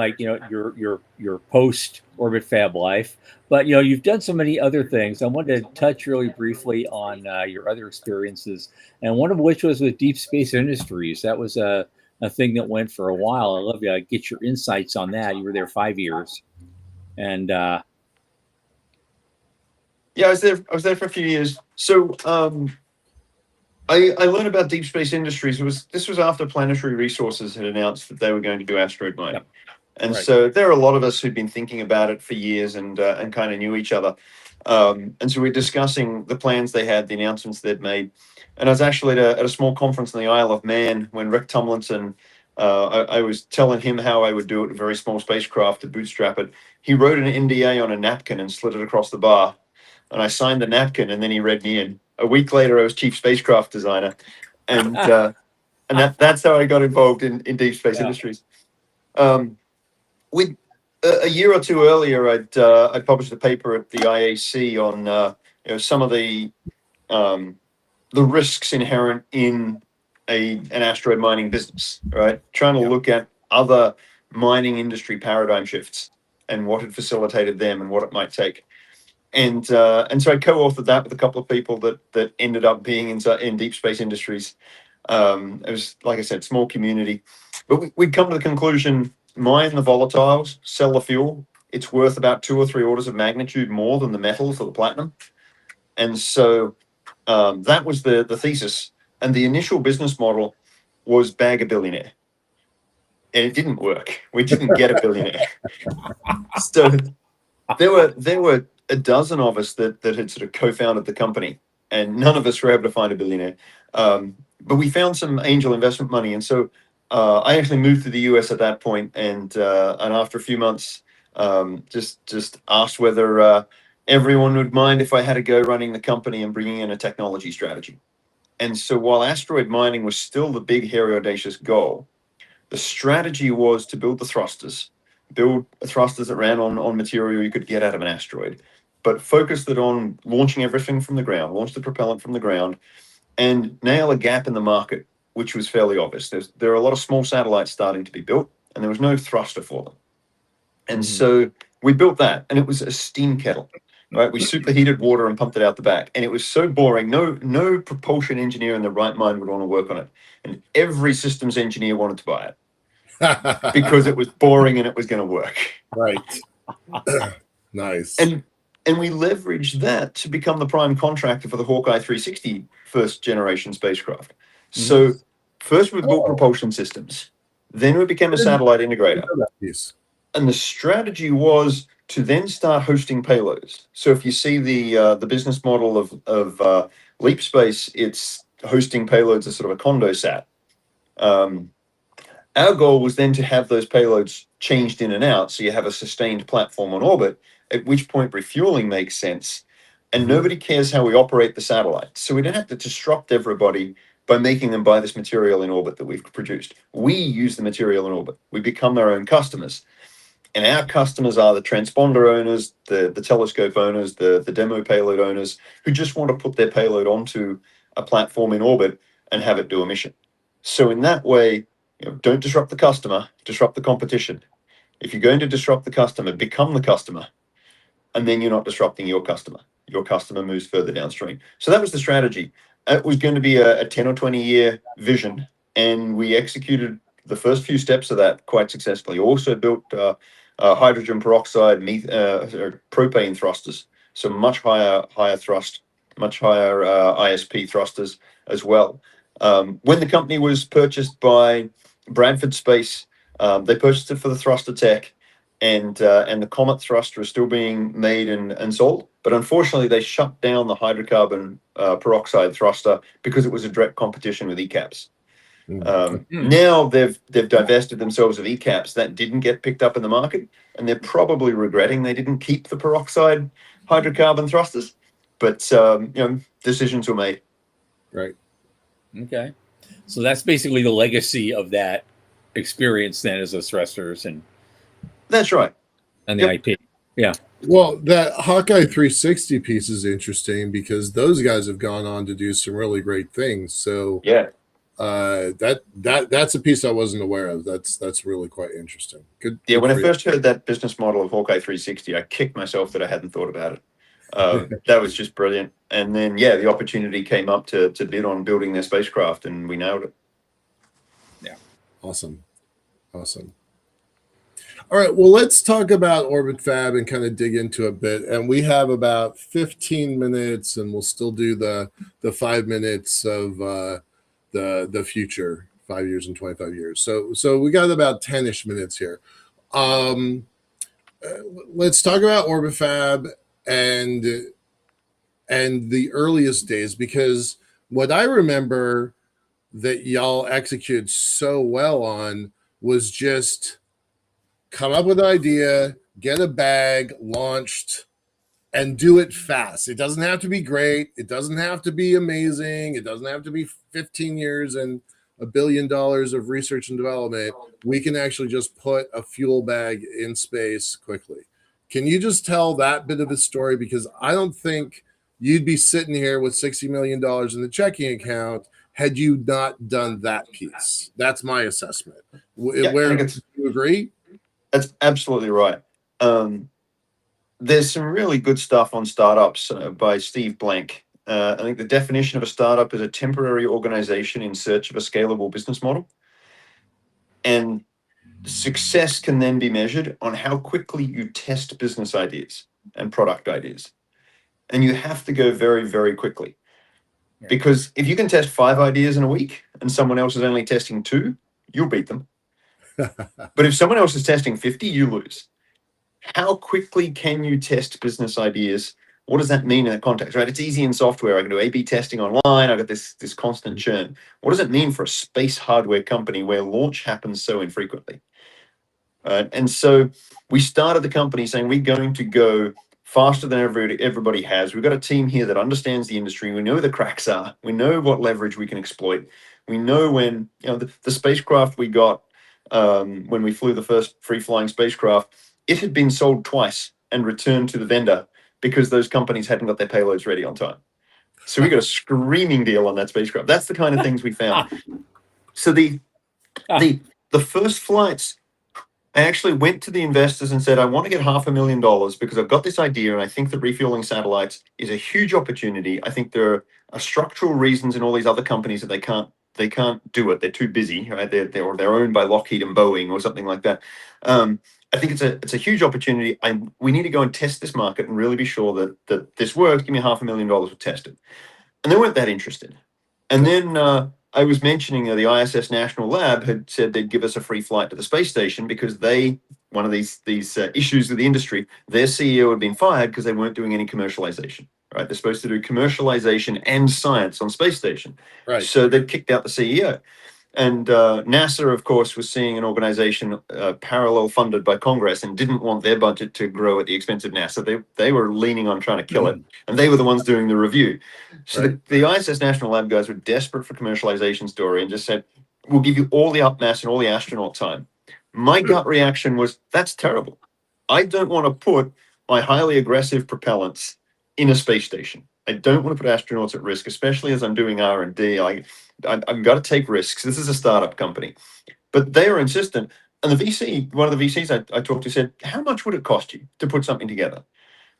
Speaker 1: your post orbit fab life, but you've done so many other things. I wanted to touch really briefly on your other experiences, and one of which was with Deep Space Industries. That was a thing that went for a while. I love to get your insights on that. You were there 5 years, and
Speaker 3: yeah, I was there for a few years. So I learned about Deep Space Industries. This was after Planetary Resources had announced that they were going to do asteroid mining. Yep. And so there are a lot of us who'd been thinking about it for years and kind of knew each other. And so we're discussing the plans they had, the announcements they'd made. And I was actually at a small conference in the Isle of Man when Rick Tomlinson, I was telling him how I would do it, a very small spacecraft to bootstrap it. He wrote an NDA on a napkin and slid it across the bar. and I signed the napkin, and then he read me in. A week later, I was chief spacecraft designer, and that's how I got involved in deep space industries. With a year or two earlier, I published a paper at the IAC on some of the risks inherent in an asteroid mining business, right? Trying to look at other mining industry paradigm shifts and what had facilitated them and what it might take. And so I co-authored that with a couple of people that ended up being in deep space industries. It was, like I said, small community, but we'd come to the conclusion: mine the volatiles, sell the fuel. It's worth about 2 or 3 orders of magnitude more than the metals or the platinum. And so that was the thesis. And the initial business model was bag a billionaire. And it didn't work. We didn't get a billionaire. So there were a dozen of us that had sort of co-founded the company, and none of us were able to find a billionaire. But we found some angel investment money. And so I actually moved to the US at that point, and after a few months, just asked whether everyone would mind if I had a go running the company and bringing in a technology strategy. And so while asteroid mining was still the big, hairy, audacious goal, the strategy was to build the thrusters, build thrusters that ran on material you could get out of an asteroid, but focused it on launching everything from the ground, launch the propellant from the ground, and nail a gap in the market, which was fairly obvious. There are a lot of small satellites starting to be built, and there was no thruster for them. And so we built that, and it was a steam kettle. Right, we superheated water and pumped it out the back, and it was so boring. No propulsion engineer in the right mind would want to work on it, and every systems engineer wanted to buy it because it was boring and it was going to work.
Speaker 2: Right. Nice.
Speaker 3: And we leveraged that to become the prime contractor for the Hawkeye 360 first generation spacecraft. So first we built propulsion systems, then we became a satellite integrator.
Speaker 2: Yes.
Speaker 3: And the strategy was to then start hosting payloads. So if you see the business model of Leap Space, it's hosting payloads as sort of a condo sat. Our goal was then to have those payloads changed in and out, so you have a sustained platform on orbit, at which point refueling makes sense. And nobody cares how we operate the satellite. So we don't have to disrupt everybody by making them buy this material in orbit that we've produced. We use the material in orbit. We become our own customers. And our customers are the transponder owners, the telescope owners, the demo payload owners, who just want to put their payload onto a platform in orbit and have it do a mission. So in that way, don't disrupt the customer, disrupt the competition. If you're going to disrupt the customer, become the customer, and then you're not disrupting your customer. Your customer moves further downstream. So that was the strategy. It was going to be a 10 or 20 year vision, and we executed the first few steps of that quite successfully. Also built hydrogen peroxide, propane thrusters, so much higher thrust, much higher ISP thrusters as well. When the company was purchased by Bradford Space, they purchased it for the thruster tech, and the Comet thruster is still being made and sold. But unfortunately, they shut down the hydrocarbon peroxide thruster because it was a direct competition with ECAPs. Now they've divested themselves of ECAPs that didn't get picked up in the market, and they're probably regretting they didn't keep the peroxide hydrocarbon thrusters. But decisions were made.
Speaker 2: Right.
Speaker 1: Okay. So that's basically the legacy of that experience then, as those thrusters and
Speaker 3: that's right.
Speaker 1: And the IP. Yeah.
Speaker 2: Well, that Hawkeye 360 piece is interesting because those guys have gone on to do some really great things. So
Speaker 3: yeah,
Speaker 2: that's a piece I wasn't aware of. That's really quite interesting. Good.
Speaker 3: Yeah,
Speaker 2: good
Speaker 3: when I
Speaker 2: you.
Speaker 3: first heard that business model of Hawkeye 360, I kicked myself that I hadn't thought about it. That was just brilliant. And then the opportunity came up to bid on building their spacecraft, and we nailed it.
Speaker 1: Yeah.
Speaker 2: Awesome. All right, well, let's talk about Orbit Fab and kind of dig into a bit. And we have about 15 minutes, and we'll still do the 5 minutes of the future, 5 years and 25 years. So we got about 10-ish minutes here. Let's talk about Orbit Fab and the earliest days, because what I remember that y'all executed so well on was just come up with an idea, get a bag launched, and do it fast. It doesn't have to be great. It doesn't have to be amazing. It doesn't have to be 15 years and $1 billion of research and development. We can actually just put a fuel bag in space quickly. Can you just tell that bit of the story? Because I don't think you'd be sitting here with $60 million in the checking account had you not done that piece. That's my assessment.
Speaker 3: Yeah,
Speaker 2: Where
Speaker 3: I think
Speaker 2: do you agree?
Speaker 3: that's absolutely right. There's some really good stuff on startups by Steve Blank. I think the definition of a startup is a temporary organization in search of a scalable business model. And success can then be measured on how quickly you test business ideas and product ideas. And you have to go very, very quickly.
Speaker 1: Yeah.
Speaker 3: Because if you can test 5 ideas in a week and someone else is only testing 2, you'll beat them. But if someone else is testing 50, you lose. How quickly can you test business ideas? What does that mean in that context, right? It's easy in software. I can do A/B testing online. I've got this constant churn. What does it mean for a space hardware company where launch happens so infrequently? And so we started the company saying we're going to go faster than everybody has. We've got a team here that understands the industry. We know the cracks are. We know what leverage we can exploit. We know when, the spacecraft we got when we flew the first free-flying spacecraft, it had been sold twice and returned to the vendor because those companies hadn't got their payloads ready on time. So we got a screaming deal on that spacecraft. That's the kind of things we found. So the first flights, I actually went to the investors and said, I want to get $500,000 because I've got this idea and I think that refueling satellites is a huge opportunity. I think there are structural reasons in all these other companies that they can't do it. They're too busy, right? They're owned by Lockheed and Boeing or something like that. I think it's a huge opportunity. We need to go and test this market and really be sure that this works. Give me $500,000, we'll test it. And they weren't that interested. And then I was mentioning the ISS National Lab had said they'd give us a free flight to the space station because one of these issues with the industry, their CEO had been fired because they weren't doing any commercialization, right? They're supposed to do commercialization and science on space station.
Speaker 2: Right.
Speaker 3: So they'd kicked out the CEO. And NASA, of course, was seeing an organization parallel funded by Congress and didn't want their budget to grow at the expense of NASA. They were leaning on trying to kill it, and they were the ones doing the review. So
Speaker 2: Right.
Speaker 3: the ISS National Lab guys were desperate for commercialization story and just said, we'll give you all the upmass and all the astronaut time. My gut reaction was, that's terrible. I don't want to put my highly aggressive propellants in a space station. I don't want to put astronauts at risk, especially as I'm doing R&D. I've got to take risks. This is a startup company. But they were insistent. And the VC, one of the VCs I talked to said, how much would it cost you to put something together?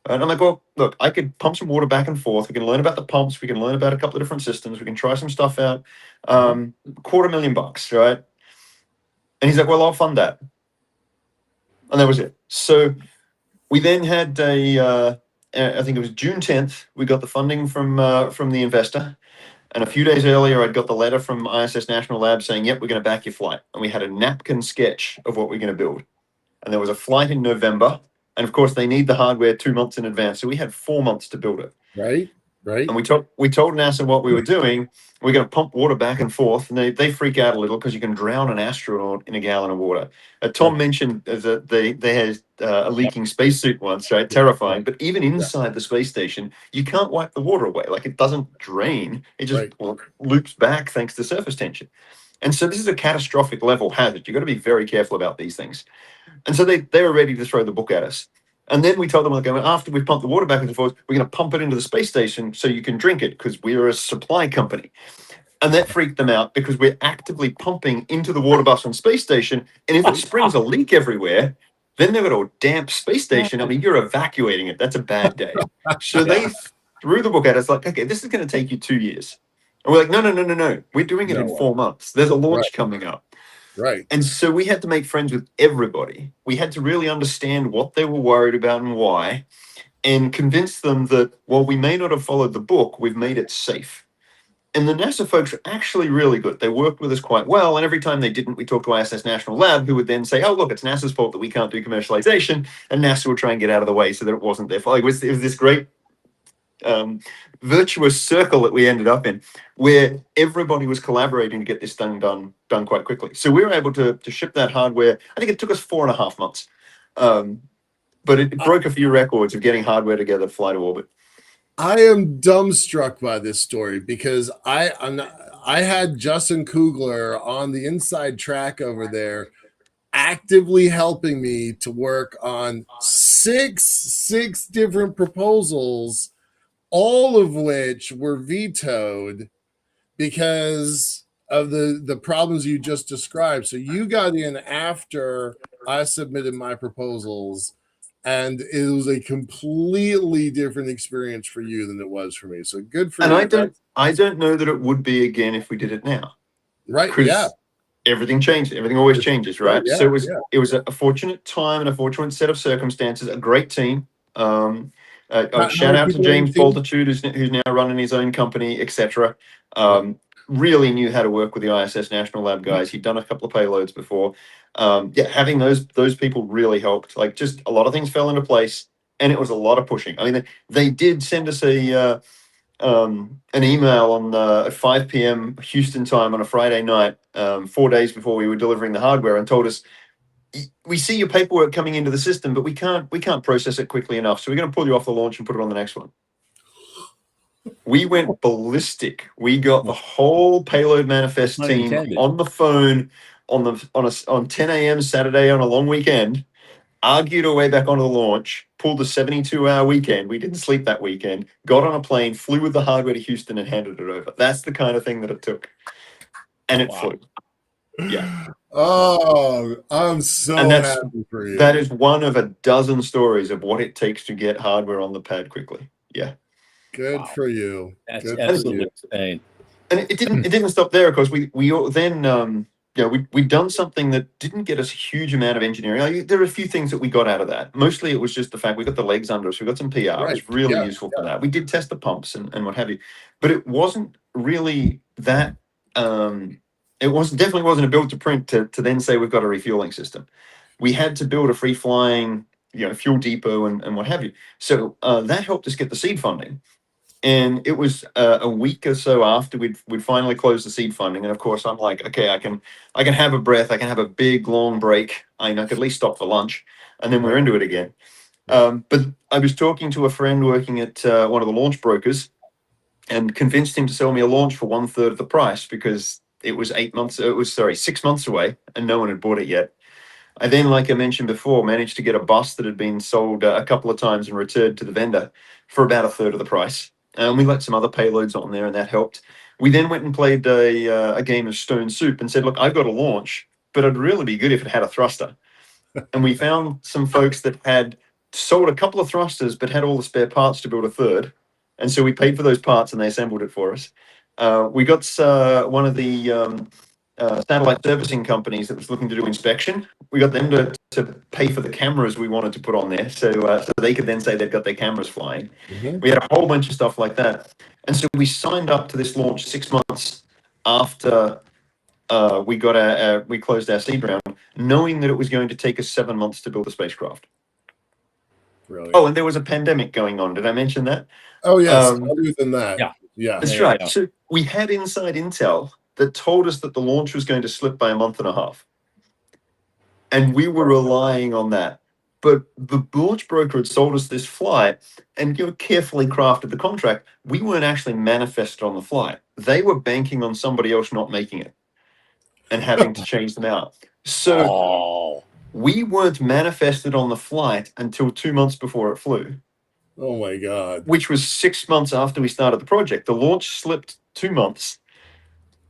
Speaker 3: And I'm like, well, look, I could pump some water back and forth. We can learn about the pumps. We can learn about a couple of different systems. We can try some stuff out. $250,000, right? And he's like, well, I'll fund that. And that was it. So we then had I think it was June 10th, we got the funding from the investor. And a few days earlier, I'd got the letter from ISS National Lab saying, yep, we're going to back your flight. And we had a napkin sketch of what we're going to build. And there was a flight in November. And of course, they need the hardware 2 months in advance. So we had 4 months to build it.
Speaker 2: Right.
Speaker 3: And we told NASA what we were doing. We're going to pump water back and forth. And they freak out a little because you can drown an astronaut in a gallon of water. Tom mentioned that they had a leaking spacesuit once, right? Terrifying. But even inside the space station, you can't wipe the water away. Like, it doesn't drain. It just loops back thanks to surface tension. And so this is a catastrophic level hazard. You've got to be very careful about these things. And so they were ready to throw the book at us. And then we told them, like, after we've pumped the water back and forth, we're going to pump it into the space station so you can drink it because we're a supply company. And that freaked them out because we're actively pumping into the water bus on space station. And if it springs a leak everywhere, then they've got a damp space station. I mean, you're evacuating it. That's a bad day. So they threw the book at us like, okay, this is going to take you 2 years. And we're like, no. We're doing it in 4 months. There's a launch coming up.
Speaker 2: Right.
Speaker 3: And so we had to make friends with everybody. We had to really understand what they were worried about and why, and convince them that while we may not have followed the book, we've made it safe. And the NASA folks are actually really good. They worked with us quite well. And every time they didn't, we talked to ISS National Lab, who would then say, oh, look, it's NASA's fault that we can't do commercialization. And NASA would try and get out of the way so that it wasn't their fault. It was this great virtuous circle that we ended up in, where everybody was collaborating to get this thing done quite quickly. So we were able to ship that hardware. I think it took us 4.5 months. but it broke a few records of getting hardware together to fly to orbit.
Speaker 2: I am dumbstruck by this story because I had Justin Kugler on the inside track over there, actively helping me to work on six different proposals, all of which were vetoed because of the problems you just described. So you got in after I submitted my proposals, and it was a completely different experience for you than it was for me. So good for
Speaker 3: And
Speaker 2: you.
Speaker 3: I don't know that it would be again if we did it now.
Speaker 2: Right? Yeah.
Speaker 3: Everything changed. Everything always changes, right?
Speaker 2: Yeah,
Speaker 3: So it was a fortunate time and a fortunate set of circumstances. A great team. Shout out to James Boltitude, who's now running his own company, etc. Really knew how to work with the ISS National Lab guys. He'd done a couple of payloads before. Having those people really helped. Like, just a lot of things fell into place, and it was a lot of pushing. I mean, they did send us an email on at 5 p.m. Houston time on a Friday night, 4 days before we were delivering the hardware, and told us, we see your paperwork coming into the system, but we can't process it quickly enough, so we're going to pull you off the launch and put it on the next one. We went ballistic. We got the whole payload manifest team on the phone on 10 a.m. Saturday on a long weekend, argued our way back onto the launch, pulled a 72-hour weekend. We didn't sleep that weekend, got on a plane, flew with the hardware to Houston and handed it over. That's the kind of thing that it took. And it flew. Yeah.
Speaker 2: Oh, I'm so happy for you.
Speaker 3: That is one of a dozen stories of what it takes to get hardware on the pad quickly. Yeah.
Speaker 2: Good for you.
Speaker 1: That's
Speaker 2: Good
Speaker 1: absolutely insane.
Speaker 3: And it didn't stop there, of course. We then we'd done something that didn't get us a huge amount of engineering. There are a few things that we got out of that. Mostly it was just the fact we got the legs under us. We got some PR. Right. It was really useful for that. We did test the pumps and what have you. But it wasn't really that definitely wasn't a build to print to then say we've got a refueling system. We had to build a free flying, fuel depot and what have you. So that helped us get the seed funding. And it was a week or so after we'd finally closed the seed funding, and of course I'm like, okay, I can have a breath, I can have a big long break. I could at least stop for lunch, and then we're into it again. But I was talking to a friend working at one of the launch brokers, and convinced him to sell me a launch for 1/3 of the price because it was 6 months away, and no one had bought it yet. I then, like I mentioned before, managed to get a bus that had been sold a couple of times and returned to the vendor for about 1/3 of the price. We let some other payloads on there, and that helped. We then went and played a game of Stone Soup and said, look, I've got a launch, but it'd really be good if it had a thruster. And we found some folks that had sold a couple of thrusters, but had all the spare parts to build a third. And so we paid for those parts, and they assembled it for us. We got one of the satellite servicing companies that was looking to do inspection. We got them to pay for the cameras we wanted to put on there, so they could then say they've got their cameras flying. Mm-hmm. We had a whole bunch of stuff like that, and so we signed up to this launch 6 months after we closed our seed round, knowing that it was going to take us 7 months to build a spacecraft. Really? Oh, and there was a pandemic going on. Did I mention that?
Speaker 2: Oh yes. Other than that, yeah,
Speaker 3: that's right. Yeah. So we had inside intel that told us that the launch was going to slip by a month and a half. And we were relying on that. But the launch broker had sold us this flight and carefully crafted the contract. We weren't actually manifested on the flight. They were banking on somebody else not making it and having to change them out. So we weren't manifested on the flight until 2 months before it flew.
Speaker 2: Oh my God.
Speaker 3: Which was 6 months after we started the project. The launch slipped 2 months.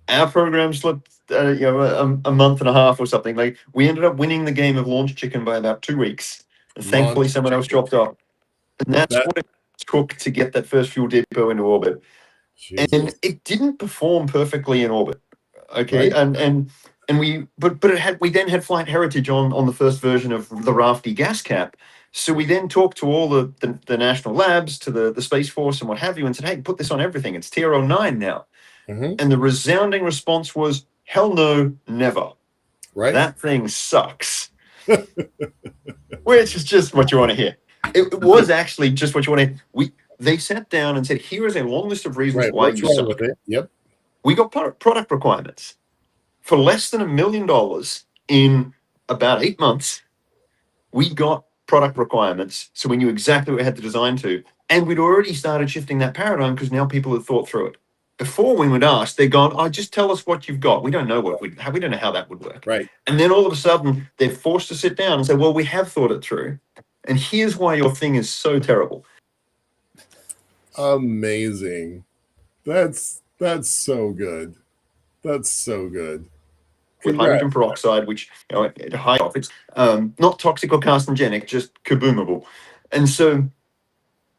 Speaker 3: Our program slipped, a month and a half or something. Like, we ended up winning the game of launch chicken by about 2 weeks. And thankfully, someone else dropped off. And that's what it took to get that first fuel depot into orbit. Jesus. And it didn't perform perfectly in orbit. Okay, right. We then had flight heritage on the first version of the Rafty gas cap. So we then talked to all the national labs, to the Space Force and what have you, and said, hey, put this on everything. It's TR09 now. Mm-hmm. And the resounding response was, hell no, never. Right. That thing sucks. Which is just what you want to hear. It was actually just what you want to hear. They sat down and said, here is a long list of reasons why you suck. With it? Yep. We got product requirements. For less than $1 million in about 8 months, we got product requirements, so we knew exactly what we had to design to, and we'd already started shifting that paradigm because now people had thought through it. Before we would ask, they're gone, oh, just tell us what you've got. We don't know we don't know how that would work.
Speaker 2: Right.
Speaker 3: And then all of a sudden, they're forced to sit down and say, well, we have thought it through, and here's why your thing is so terrible.
Speaker 2: Amazing. That's so good. That's so good.
Speaker 3: With hydrogen peroxide, which at high off, it's not toxic or carcinogenic, just kaboomable. And so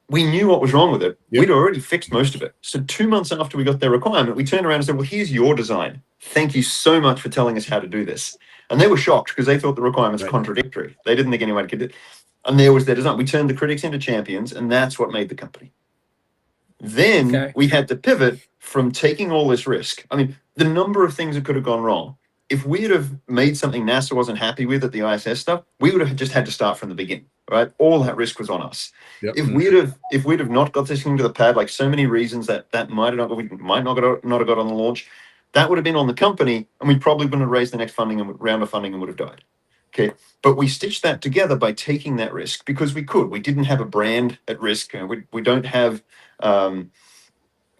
Speaker 3: we knew what was wrong with it.
Speaker 2: Yep.
Speaker 3: We'd already fixed most of it. So 2 months after we got their requirement, we turned around and said, well, here's your design. Thank you so much for telling us how to do this. And they were shocked because they thought the requirements were contradictory. They didn't think anyone could do it. And there was their design. We turned the critics into champions, and that's what made the company. Then we had to pivot from taking all this risk. I mean, the number of things that could have gone wrong. If we'd have made something NASA wasn't happy with at the ISS stuff, we would have just had to start from the beginning, right? All that risk was on us.
Speaker 2: Yep.
Speaker 3: If we'd have not got this thing to the pad, like so many reasons that might not have got on the launch, that would have been on the company, and we probably wouldn't have raised the next round of funding and would have died. Okay, but we stitched that together by taking that risk because we could. We didn't have a brand at risk. We don't have.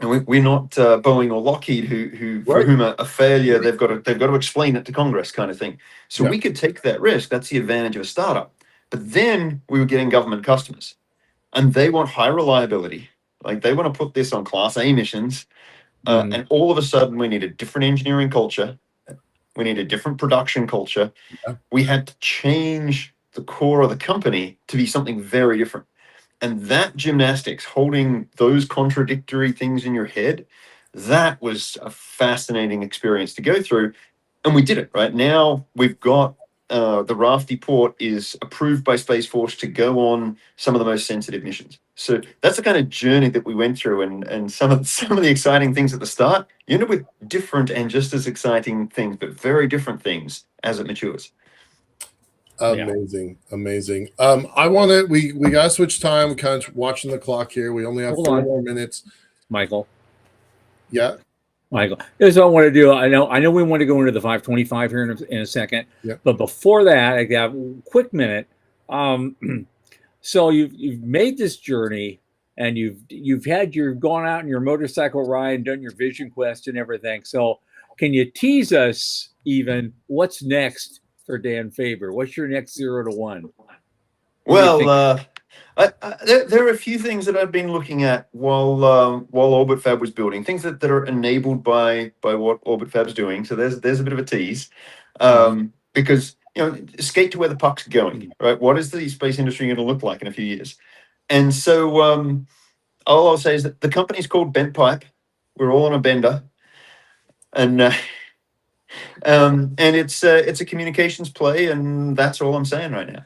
Speaker 3: And we're not Boeing or Lockheed, who for whom a failure they've got to explain it to Congress, kind of thing. So we could take that risk. That's the advantage of a startup. But then we were getting government customers, and they want high reliability. Like they want to put this on Class A missions, and all of a sudden we need a different engineering culture. We need a different production culture. Yeah. We had to change the core of the company to be something very different. And that gymnastics, holding those contradictory things in your head, that was a fascinating experience to go through. And we did it, right? Now we've got the Rafty port is approved by Space Force to go on some of the most sensitive missions. So that's the kind of journey that we went through. And some of the exciting things at the start, you end up with different and just as exciting things, but very different things as it matures.
Speaker 2: Amazing. I want to. We gotta switch time. We're kind of watching the clock here. We only have 4 more minutes.
Speaker 1: Michael.
Speaker 2: Yeah.
Speaker 1: Michael. Here's what I want to do. I know we want to go into the 525 here in a second.
Speaker 2: Yeah.
Speaker 1: But before that, I got a quick minute. So you've made this journey, and you've gone out on your motorcycle ride and done your vision quest and everything. So can you tease us even what's next for Dan Faber? What's your next 0 to 1?
Speaker 3: Well, there are a few things that I've been looking at while OrbitFab was building, things that are enabled by what OrbitFab's doing. So there's a bit of a tease, because skate to where the puck's going, right? What is the space industry going to look like in a few years? And so all I'll say is that the company's called Bent Pipe. We're all on a bender, and it's a communications play, and that's all I'm saying right now.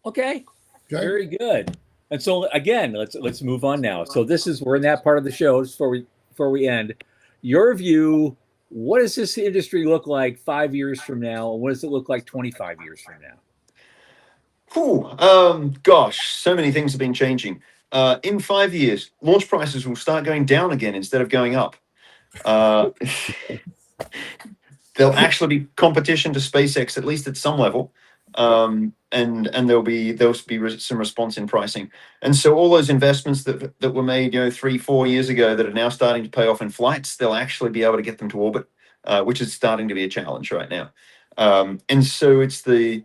Speaker 1: Okay. Very good. And so again, let's move on now. So we're in that part of the show before we end. Your view, what does this industry look like 5 years from now? And what does it look like 25 years from now?
Speaker 3: Gosh, so many things have been changing. In 5 years, launch prices will start going down again instead of going up. There'll actually be competition to SpaceX, at least at some level. And there'll be some response in pricing. And so all those investments that were made 3-4 years ago that are now starting to pay off in flights, they'll actually be able to get them to orbit, which is starting to be a challenge right now. And so it's the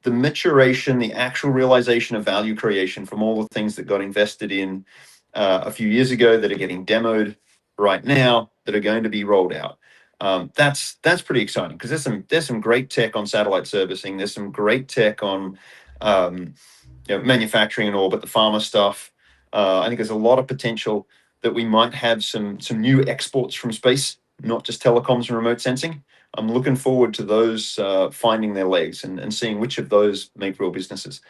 Speaker 3: maturation, the actual realization of value creation from all the things that got invested in a few years ago that are getting demoed right now, that are going to be rolled out. That's pretty exciting because there's some great tech on satellite servicing. There's some great tech on manufacturing and orbit, the pharma stuff. I think there's a lot of potential that we might have some new exports from space, not just telecoms and remote sensing. I'm looking forward to those finding their legs and seeing which of those make real businesses.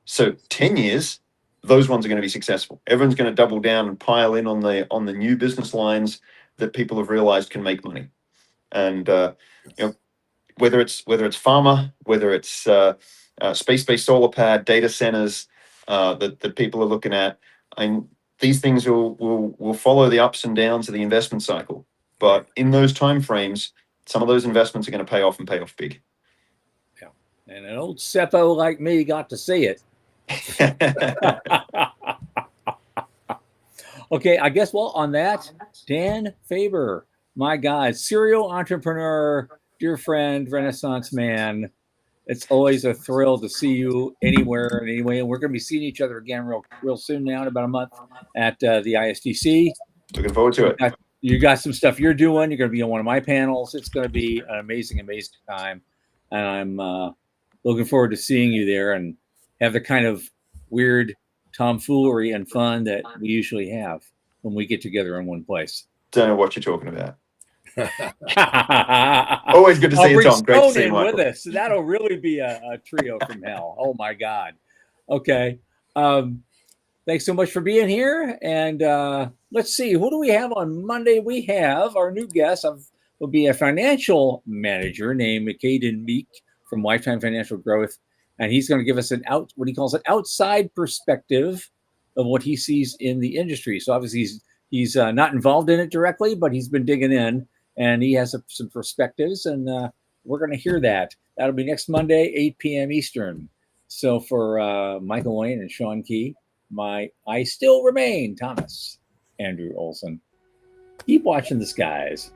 Speaker 3: So 10 years, those ones are going to be successful. Everyone's going to double down and pile in on the new business lines that people have realized can make money. And whether it's pharma, whether it's space-based solar pad, data centers that people are looking at, these things will follow the ups and downs of the investment cycle. But in those time frames, some of those investments are going to pay off and pay off big.
Speaker 1: Yeah, and an old Seppo like me got to see it. Okay, I guess, well, on that, Dan Faber, my God, serial entrepreneur, dear friend, Renaissance man. It's always a thrill to see you anywhere and anyway. And we're going to be seeing each other again real soon now in about a month at the ISDC.
Speaker 3: Looking forward to it.
Speaker 1: You got some stuff you're doing. You're going to be on one of my panels. It's going to be an amazing, amazing time. And I'm looking forward to seeing you there and have the kind of weird tomfoolery and fun that we usually have when we get together in one place.
Speaker 3: Don't know what you're talking about. Always good to see you, Tom. Great to see you, Michael.
Speaker 1: With us. That'll really be a trio from hell. Oh my God. Okay. Thanks so much for being here. And let's see, who do we have on Monday? We have our new guest will be a financial manager named Caden Meek from Lifetime Financial Growth. And he's going to give us what he calls an outside perspective of what he sees in the industry. So obviously he's not involved in it directly, but he's been digging in and he has some perspectives, and we're going to hear that. That'll be next Monday, 8 p.m. Eastern. So for Michael Wayne and Sean Key, I still remain Thomas Andrew Olson. Keep watching the skies.